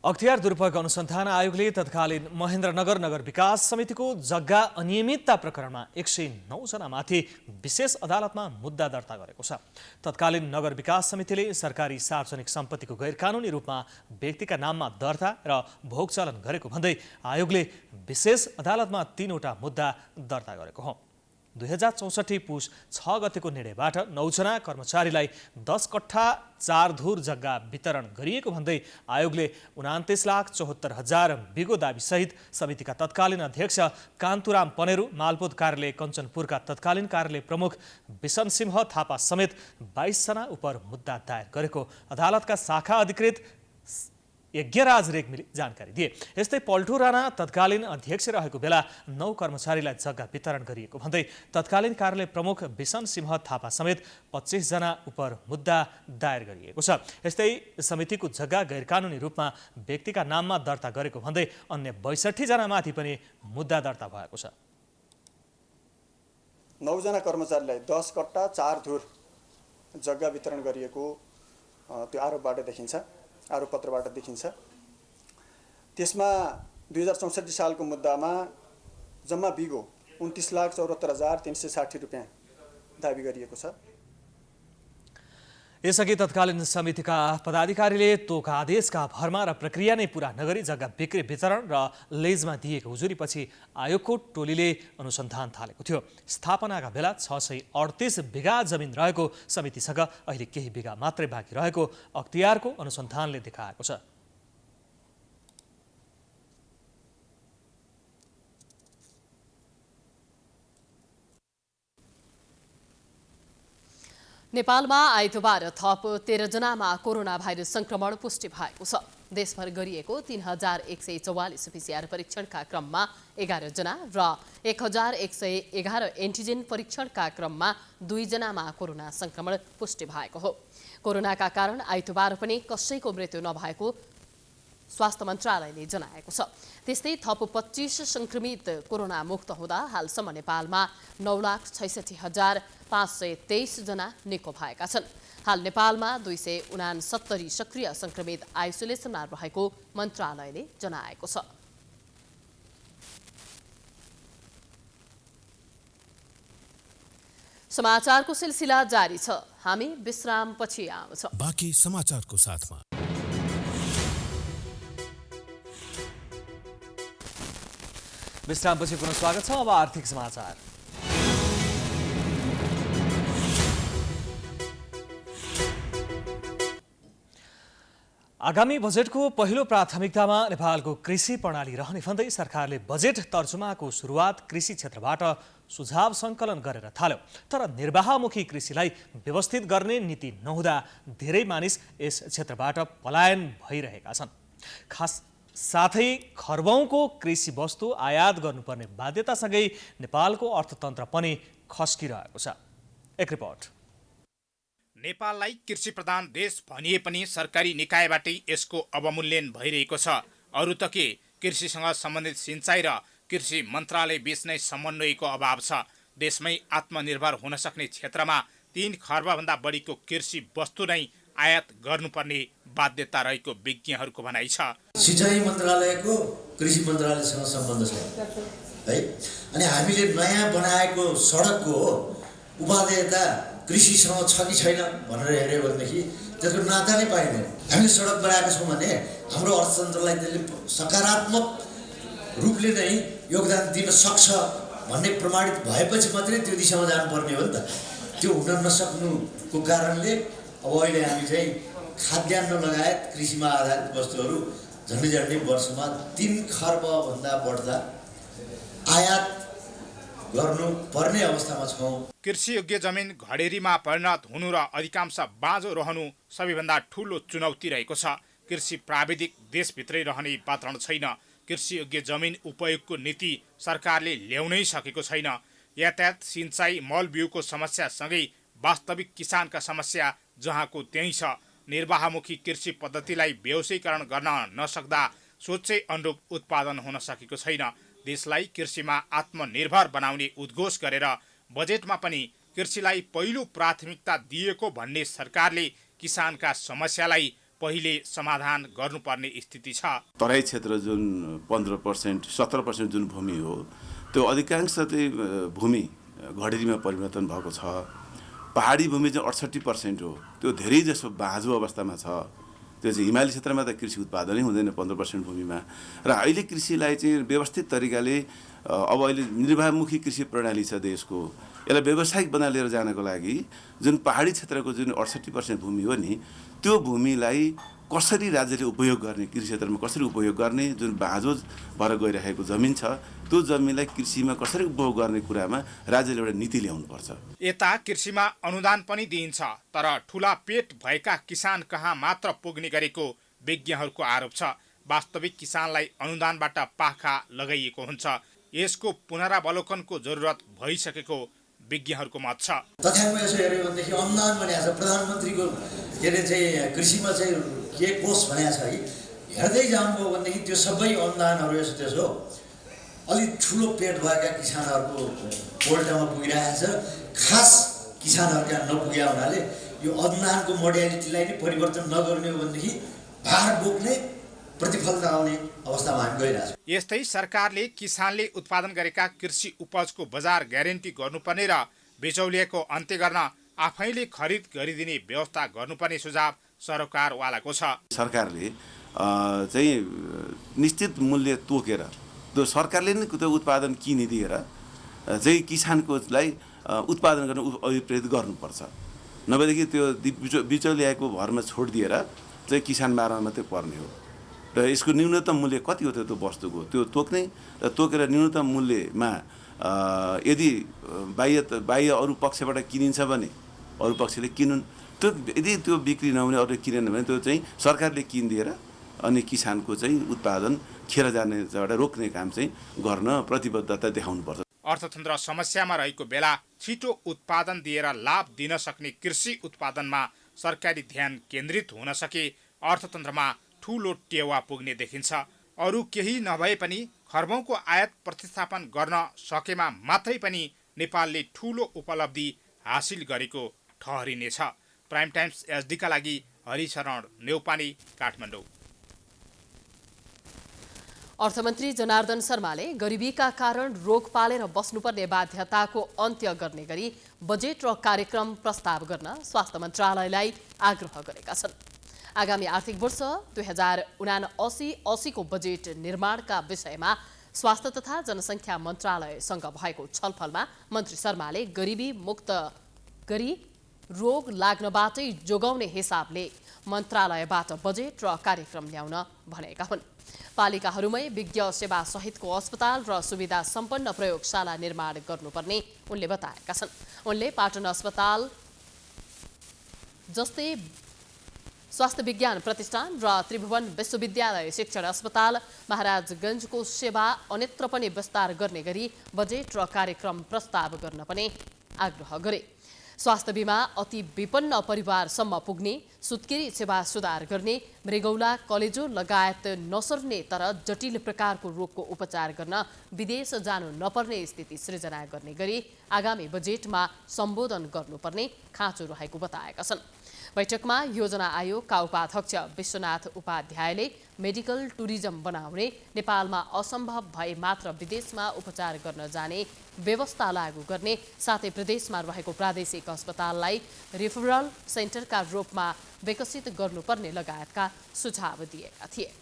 अख्तियार दुरुपयोग अनुसन्धान आयोगले तत्कालीन महेन्द्रनगर नगर विकास समितिको जग्गा अनियमितता प्रकरणमा 109 जनामाथि विशेष अदालतमा मुद्दा दर्ता गरेको छ। तत्कालीन नगर विकास समितिले सरकारी सार्वजनिक सम्पत्तिको गैरकानुनी रूपमा व्यक्तिका नाममा दर्ता र भोग चलन गरेको भन्दै आयोगले विशेष अदालतमा 3वटा मुद्दा दर्ता गरेको हो। 2064 पुस 6 गतेको निर्णयबाट 9 जना कर्मचारीलाई 10 कट्ठा 4 धुर जग्गा वितरण गरिएको भन्दै आयोगले 29,74,000 बिगो दाबीसहित समितिका तत्कालीन अध्यक्ष कान्तुराम पनेरू, मालपोत कार्यालय कञ्चनपुरका तत्कालीन कार्यालय प्रमुख बिसन सिंह थापा समेत 22 जना उप मुद्दा दायर गरेको अदालतका शाखा अधिकृत यज्ञराज रेग्मीले जानकारी दिए। यस्तै पल्टु राणा तत्कालीन अध्यक्ष रहेको बेला 9 कर्मचारीलाई जग्गा वितरण गरिएको भन्दै तत्कालीन कार्यालय प्रमुख बिसन सिंह थापा समेत 25 जना उप मुद्दा दायर गरिएको छ। यस्तै समितिको जग्गा गैरकानुनी रूपमा व्यक्तिका नाममा दर्ता गरेको भन्दै अन्य 62 जनामाथि पनि मुद्दा दर्ता भएको छ। 9 जना कर्मचारीलाई 10 कट्टा 4 धुर जग्गा वितरण गरिएको त्यो आरोपबाट देखिन्छ, आरोपपत्रबाट देखिन्छ। त्यसमा 2064 सालको मुद्दामा जम्मा बिगो 29,74,360 रुपियाँ दाबी गरिएको छ। यसअघि तत्कालीन समितिका पदाधिकारीले तोक आदेशका भरमा र प्रक्रिया नै पूरा नगरी जग्गा बिक्री वितरण र लेजमा दिएको उजुरीपछि आयोगको टोलीले अनुसन्धान थालेको थियो। स्थापनाका बेला 638 बिघा जमिन रहेको समितिसँग अहिले केही बिघा मात्रै बाँकी रहेको अख्तियारको अनुसन्धानले देखाएको छ। नेपालमा आइतबार थप 13 जनामा कोरोना भाइरस संक्रमण पुष्टि भएको छ। देशभर गरिएको 3,144 PCR परीक्षणका क्रममा 11 जना र 1,111 एन्टिजेन परीक्षणका क्रममा 2 जनामा कोरोना संक्रमण पुष्टि भएको हो। कोरोनाका कारण आइतबार पनि कसैको मृत्यु नभएको स्वास्थ्य मन्त्रालयले जनाएको छ। त्यस्तै थप 25 संक्रमित कोरोना मुक्त हुँदा हालसम्म नेपालमा 9,66,523 जना निको भएका छन्। हाल नेपालमा 269 सक्रिय संक्रमित आइसोलेसनमा रहेको मन्त्रालयले जनाएको छ। समाचारको सिलसिला जारी छ। हामी विश्रामपछि आउँछौँ। बाँकी समाचारको साथमा विश्रामपछि पुनः स्वागत छ। अब आर्थिक समाचार। आगामी बजेटको पहिलो प्राथमिकतामा नेपालको कृषि प्रणाली रहने भन्दै सरकारले बजेट तर्जुमाको सुरुवात कृषि क्षेत्रबाट सुझाव सङ्कलन गरेर थाल्यो। तर निर्वाहमुखी कृषिलाई व्यवस्थित गर्ने नीति नहुँदा धेरै मानिस यस क्षेत्रबाट पलायन भइरहेका छन्। साथै खर्बौंको कृषि वस्तु आयात गर्नुपर्ने बाध्यतासँगै नेपालको अर्थतन्त्र पनि खस्किरहेको छ। एक रिपोर्ट। नेपाललाई कृषि प्रधान देश भनिए पनि सरकारी निकायबाटै यसको अवमूल्यन भइरहेको छ। अरु त के, कृषिसँग सम्बन्धित सिंचाइ र कृषि मन्त्रालय बीच नै समन्वयको अभाव छ। देशमै आत्मनिर्भर हुन सक्ने क्षेत्रमा 3 खर्बभन्दा बढीको कृषि वस्तु नै आयात गर्नुपर्ने बाध्यता रहेको विज्ञहरूको भनाइ छ। सिँचाइ मन्त्रालयको कृषि मन्त्रालयसँग सम्बन्ध छ है, अनि हामीले नयाँ बनाएको सडकको उपादेयता कृषिसँग छ कि छैन भनेर हेऱ्यो भनेदेखि त्यसको नाता नै पाइँदैन। हामीले सडक बनाएका छौँ भने हाम्रो अर्थतन्त्रलाई त्यसले सकारात्मक रूपले नै योगदान दिन सक्छ भन्ने प्रमाणित भएपछि मात्रै त्यो दिशामा जानुपर्ने हो नि त। त्यो हुन नसक्नुको कारणले अब अहिले हामी चाहिँ खाद्यान्न लगायत कृषिमा आधारित वस्तुहरू झन्डै वर्षमा 3 खर्बभन्दा बढ्दा आयात गर्नुपर्ने अवस्थामा छौँ। कृषियोग्य जमिन घडेरीमा परिणत हुनु र अधिकांश बाँझो रहनु सबैभन्दा ठूलो चुनौती रहेको छ। कृषि प्राविधिक देशभित्रै रहने वातावरण छैन। कृषियोग्य जमिन उपयोगको नीति सरकारले ल्याउनै सकेको छैन। यातायात, सिँचाइ, मलबिउको समस्यासँगै वास्तविक किसानका समस्या जहाँको त्यहीँ छ। निर्वाहमुखी कृषि पद्धतिलाई व्यवसायीकरण गर्न नसक्दा सोचै अनुरूप उत्पादन हुन सकेको छैन। देशलाई कृषिमा आत्मनिर्भर बनाउने उद्घोष गरेर बजेटमा पनि कृषिलाई पहिलो प्राथमिकता दिएको भन्ने सरकारले किसानका समस्यालाई पहिले समाधान गर्नुपर्ने स्थिति छ। तराई क्षेत्र जुन 15% 17% जुन भूमि हो त्यो अधिकांश चाहिँ भूमि घडेरीमा परिवर्तन भएको छ। पहाडी भूमि चाहिँ 68% हो, त्यो धेरै जसो बाँझो अवस्थामा छ। त्यो चाहिँ हिमाली क्षेत्रमा त कृषि उत्पादनै हुँदैन 15% भूमिमा। र अहिले कृषिलाई चाहिँ व्यवस्थित तरिकाले अब अहिले निर्वाहमुखी कृषि प्रणाली छ देशको, यसलाई व्यावसायिक बना लिएर जानको लागि जुन पहाडी क्षेत्रको जुन 68% भूमि हो नि त्यो भूमिलाई कसरी राज्यले उपयोग गर्ने, कृषि क्षेत्रमा कसरी उपयोग गर्ने, जुन बाँझो भएर गइरहेको जमिन छ त्यो जमिनलाई कृषिमा कसरी उपयोग गर्ने कुरामा राज्यले एउटा नीति ल्याउनुपर्छ। यता कृषिमा अनुदान पनि दिइन्छ तर ठूला पेट भएका किसान कहाँ मात्र पुग्ने गरेको विज्ञहरूको आरोप छ। वास्तविक किसानलाई अनुदानबाट पाखा लगाइएको हुन्छ। यसको पुनरावलोकनको जरुरत भइसकेको विज्ञहरूको मत छ। तथ्याङ्क यसो हेऱ्यो भनेदेखि अनुदान भनेको छ प्रधानमन्त्रीको के अरे चाहिँ कृषिमा चाहिँ के कोष भनेको छ है, हेर्दै जानुभयो भनेदेखि त्यो सबै अनुदानहरू यसो त्यसो अलिक ठुलो पेट भएका किसानहरूको पोल्टामा पुगिरहेको छ। खास किसानहरूका नपुग्या हुनाले यो अनुदानको मोडालिटीलाई नै परिवर्तन नगर्ने हो भनेदेखि भार बोक्ने प्रतिफल नआउने अवस्थामा हामी गइरहेको छौँ। यस्तै सरकारले किसानले उत्पादन गरेका कृषि उपजको बजार ग्यारेन्टी गर्नुपर्ने र बिचौलियाको अन्त्य गर्न आफैले खरिद गरिदिने व्यवस्था गर्नुपर्ने सुझाव सरकारवालाको छ। सरकारले चाहिँ निश्चित मूल्य तोकेर त्यो सरकारले नै त्यो उत्पादन किनिदिएर चाहिँ किसानकोलाई उत्पादन गर्न अभिप्रेरित गर्नुपर्छ। नभएदेखि त्यो बिचौलियाको भरमा छोडिदिएर चाहिँ किसान मारमा मात्रै पर्ने हो। र यसको न्यूनतम मूल्य कति हो त्यो वस्तुको त्यो तोक्ने र तोकेर न्यूनतम मूल्यमा यदि बाह्य अरू पक्षबाट किनिन्छ भने अरू पक्षले किनुन्। त्यो यदि त्यो बिक्री नहुने अरूले किनेन भने त्यो चाहिँ सरकारले किनिदिएर अनि किसानको चाहिँ उत्पादन खेर जानेबाट रोक्ने काम चाहिँ गर्न प्रतिबद्धता देखाउनुपर्छ। अर्थतन्त्र समस्यामा रहेको बेला छिटो उत्पादन दिएर लाभ दिन सक्ने कृषि उत्पादनमा सरकारी ध्यान केन्द्रित हुन सके अर्थतन्त्रमा ठूलो टेवा पुग्ने देखिन्छ। अरू केही नभए पनि खर्बौंको आयात प्रतिस्थापन गर्न सकेमा मात्रै पनि नेपालले ठूलो उपलब्धि हासिल गरेको ठहरिनेछ। प्राइम टाइम्स एसडी का लागि हरिशरण नेउपाने, काठमाडौँ। अर्थमन्त्री जनार्दन शर्माले गरिबीका कारण रोग पालेर बस्नुपर्ने बाध्यताको अन्त्य गर्ने गरी बजेट र कार्यक्रम प्रस्ताव गर्न स्वास्थ्य मन्त्रालयलाई आग्रह गरेका छन्। आगामी आर्थिक वर्ष 2079-80 को बजेट निर्माणका विषयमा स्वास्थ्य तथा जनसङ्ख्या मन्त्रालयसँग भएको छलफलमा मन्त्री शर्माले गरिबी मुक्त गरी रोग लाग्नबाटै जोगाउने हिसाबले मन्त्रालयबाट बजेट र कार्यक्रम ल्याउन भनेका हुन्। पालिकाहरूमै विज्ञ सेवा सहितको अस्पताल र सुविधा सम्पन्न प्रयोगशाला निर्माण गर्नुपर्ने उनले बताएका छन्। उनले पाटन अस्पताल जस्तै स्वास्थ्य विज्ञान प्रतिष्ठान र त्रिभुवन विश्वविद्यालय शिक्षण अस्पताल महाराजगञ्जको सेवा अन्यत्र पनि विस्तार गर्ने गरी बजेट र कार्यक्रम प्रस्ताव गर्न पनि आग्रह गरे। स्वास्थ्य बीमा अति विपन्न परिवारसम्म पुग्ने, सुत्केरी सेवा सुधार गर्ने, मृगौला कलेजो लगायत नसर्ने तर जटिल प्रकारको रोगको उपचार गर्न विदेश जानु नपर्ने स्थिति सृजना गर्ने गरी आगामी बजेटमा सम्बोधन गर्नुपर्ने खाँचो रहेको बताएका छन्। बैठकमा योजना आयोगका उपाध्यक्ष विश्वनाथ उपाध्यायले मेडिकल टुरिज्म बनाउने, नेपालमा असम्भव भए मात्र विदेशमा उपचार गर्न जाने व्यवस्था लागू गर्ने, साथै प्रदेशमा रहेको प्रादेशिक अस्पताललाई रिफरल सेन्टरका रूपमा विकसित गर्नुपर्ने लगायतका सुझाव दिएका थिए।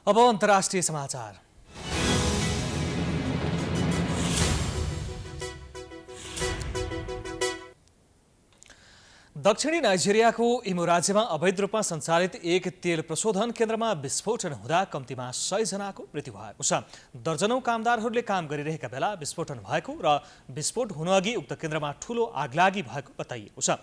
अब अन्तर्राष्ट्रिय समाचार। दक्षिणी नाइजेरियाको इमो राज्यमा अवैध रूपमा सञ्चालित एक तेल प्रशोधन केन्द्रमा विस्फोटन हुँदा कम्तीमा 100 जनाको मृत्यु भएको छ। दर्जनौं कामदारहरूले काम गरिरहेका बेला विस्फोटन भएको र विस्फोट हुनुअघि उक्त केन्द्रमा ठूलो आगलागी भएको बताइएको छ।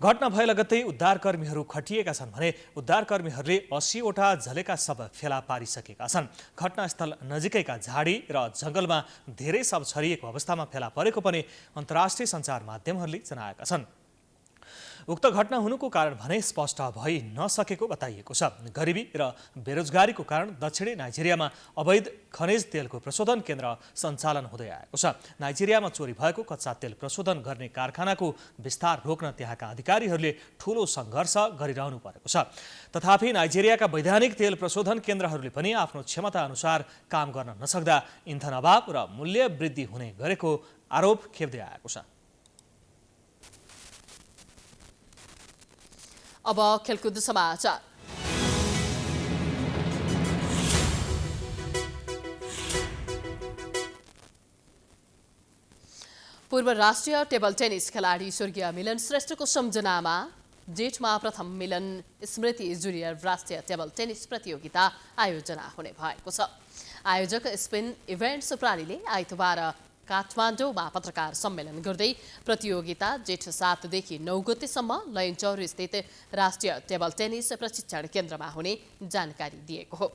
घटना भए लगत्तै उद्धारकर्मीहरू खटिएका छन् भने उद्धारकर्मीहरूले 80 वटा जलेका शव फेला पारिसकेका छन्। घटनास्थल नजिकैका झाडी र जंगलमा धेरै शव छरिएको अवस्थामा फेला परेको पनि अन्तर्राष्ट्रिय सञ्चार माध्यमहरूले जनाएका छन्। उक्त घटना हुनुको कारण भने स्पष्ट भइ नसकेको बताइएको छ। गरिबी र बेरोजगारीको कारण दक्षिणी नाइजेरियामा अवैध खनिज तेलको प्रशोधन केन्द्र सञ्चालन हुँदै आएको छ। नाइजेरियामा चोरी भएको कच्चा तेल प्रशोधन गर्ने कारखानाको विस्तार रोक्न त्यहाँका अधिकारीहरूले ठूलो सङ्घर्ष गरिरहनु परेको छ। तथापि नाइजेरियाका वैधानिक तेल प्रशोधन केन्द्रहरूले पनि आफ्नो क्षमता अनुसार काम गर्न नसक्दा इन्धन अभाव र मूल्य वृद्धि हुने गरेको आरोप खेप्दै आएको छ। अब खेलकुद समाचार। पूर्व राष्ट्रिय टेबल टेनिस खेलाडी स्वर्गीय मिलन श्रेष्ठको सम्झनामा जेठमा प्रथम मिलन स्मृति जुनियर राष्ट्रिय टेबल टेनिस प्रतियोगिता आयोजना हुने भएको छ। आयोजक स्पिन इभेन्ट्स प्रालीले आइतबार काठमाडौँमा पत्रकार सम्मेलन गर्दै प्रतियोगिता जेठ 7 देखि 9 गतेसम्म लयनचौर स्थित राष्ट्रिय टेबल टेनिस प्रशिक्षण केन्द्रमा हुने जानकारी दिएको हो।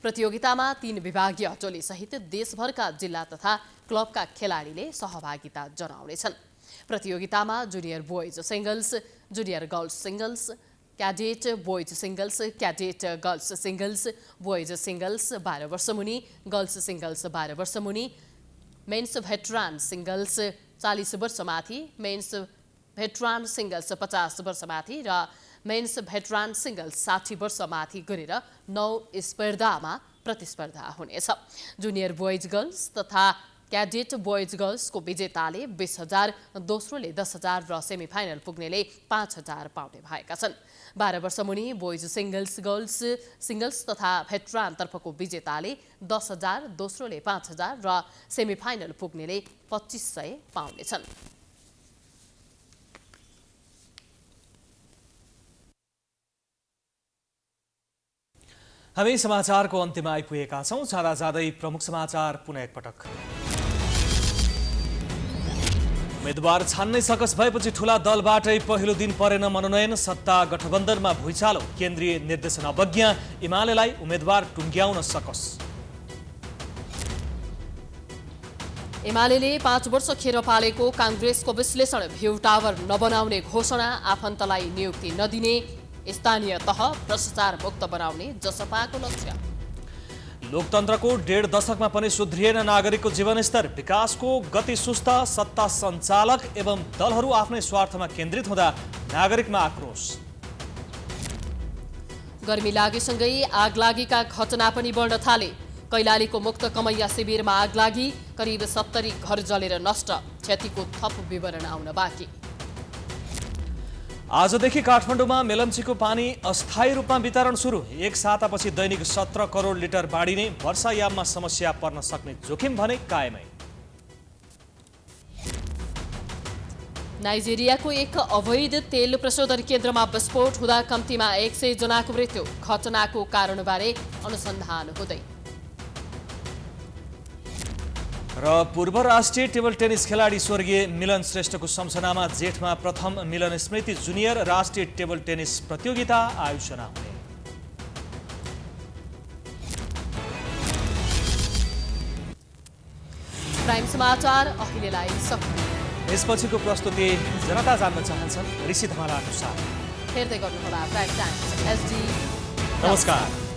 प्रतियोगितामा 3 विभागीय टोली सहित देशभरका जिल्ला तथा क्लबका खेलाडीले सहभागिता जनाउनेछन्। प्रतियोगितामा junior boys singles, junior girls singles, cadet boys singles, cadet girls singles, boys singles 12 वर्ष मुनि, गर्ल्स सिंगल्स 12 वर्ष मुनि, मेन्स भेटरान सिंगल्स 40 वर्षमाथि, मेन्स भेटरान सिंगल्स 50 वर्षमाथि र मेन्स भेटरान सिंगल्स 60 वर्षमाथि गरेर 9 स्पर्धामा प्रतिस्पर्धा हुनेछ। जुनियर बोइज गर्ल्स तथा क्याडेट बोइज गर्ल्सको विजेताले 20,000, दोस्रोले 10,000 र सेमिफाइनल पुग्नेले 5,000 पाउने भएका छन्। 12 वर्ष मुनि बोइज सिंगल्स, गर्ल्स सिंगल्स तथा भेटरान तर्फको विजेताले 10,000, दोस्रोले 5,000 र सेमिफाइनल पुग्नेले 2,500 पाउनेछन्। हामी समाचारको अन्त्यमा आइपुगेका छौं। जाँदा जाँदै प्रमुख समाचार पुनः एकपटक। उम्मेदवार छान्नै सकस भएपछि ठूला दलबाटै पहिलो दिन परेन मनोनयन, सत्ता गठबन्धनमा भुइँचालो, केन्द्रीय निर्देशन अवज्ञा, एमालेलाई उम्मेदवार टुङ्ग्याउन सकस। एमालेले 5 वर्ष खेर पालेको काङ्ग्रेसको विश्लेषण, भ्यू टावर नबनाउने घोषणा, आफन्तलाई नियुक्ति नदिने, स्थानीय तह भ्रष्टाचार मुक्त बनाउने जसपाको लक्ष्य। लोकतन्त्रको 1.5 दशकमा पनि सुध्रिएन नागरिकको जीवनस्तर, विकासको गति सुस्त, सत्ता सञ्चालक एवं दलहरू आफ्नै स्वार्थमा केन्द्रित हुँदा नागरिकमा आक्रोश। गर्मी लागेसँगै आगलागीका घटना पनि बढ्न थाले। कैलालीको मुक्त कमैया शिविरमा आगलागी, करिब 70 घर जलेर नष्ट, क्षतिको थप विवरण आउन बाँकी। आजदेखि काठमाडौँमा मेलम्चीको पानी अस्थायी रूपमा वितरण सुरु। 1 सातापछि दैनिक 17 करोड लिटर बाढिने, वर्षायाममा समस्या पर्न सक्ने जोखिम भने कायमै। नाइजेरियाको एक अवैध तेल प्रशोधन केन्द्रमा विस्फोट हुँदा कम्तीमा 100 जनाको मृत्यु, घटनाको कारणबारे अनुसन्धान हुँदै। र पूर्व राष्ट्रिय टेबल टेनिस खेलाडी स्वर्गीय मिलन श्रेष्ठको सम्झनामा जेठमा प्रथम मिलन स्मृति जुनियर राष्ट्रिय टेबल टेनिस प्रतियोगिता आयोजना हुने। प्राइम समाचार अहिलेलाई सकियो। यसपछिको प्रस्तुति जनता जान्न चाहन्छन् ऋषि धमाला अनुसार हेर्दै गर्नुहोला प्राइम टाइम्स SD नमस्कार।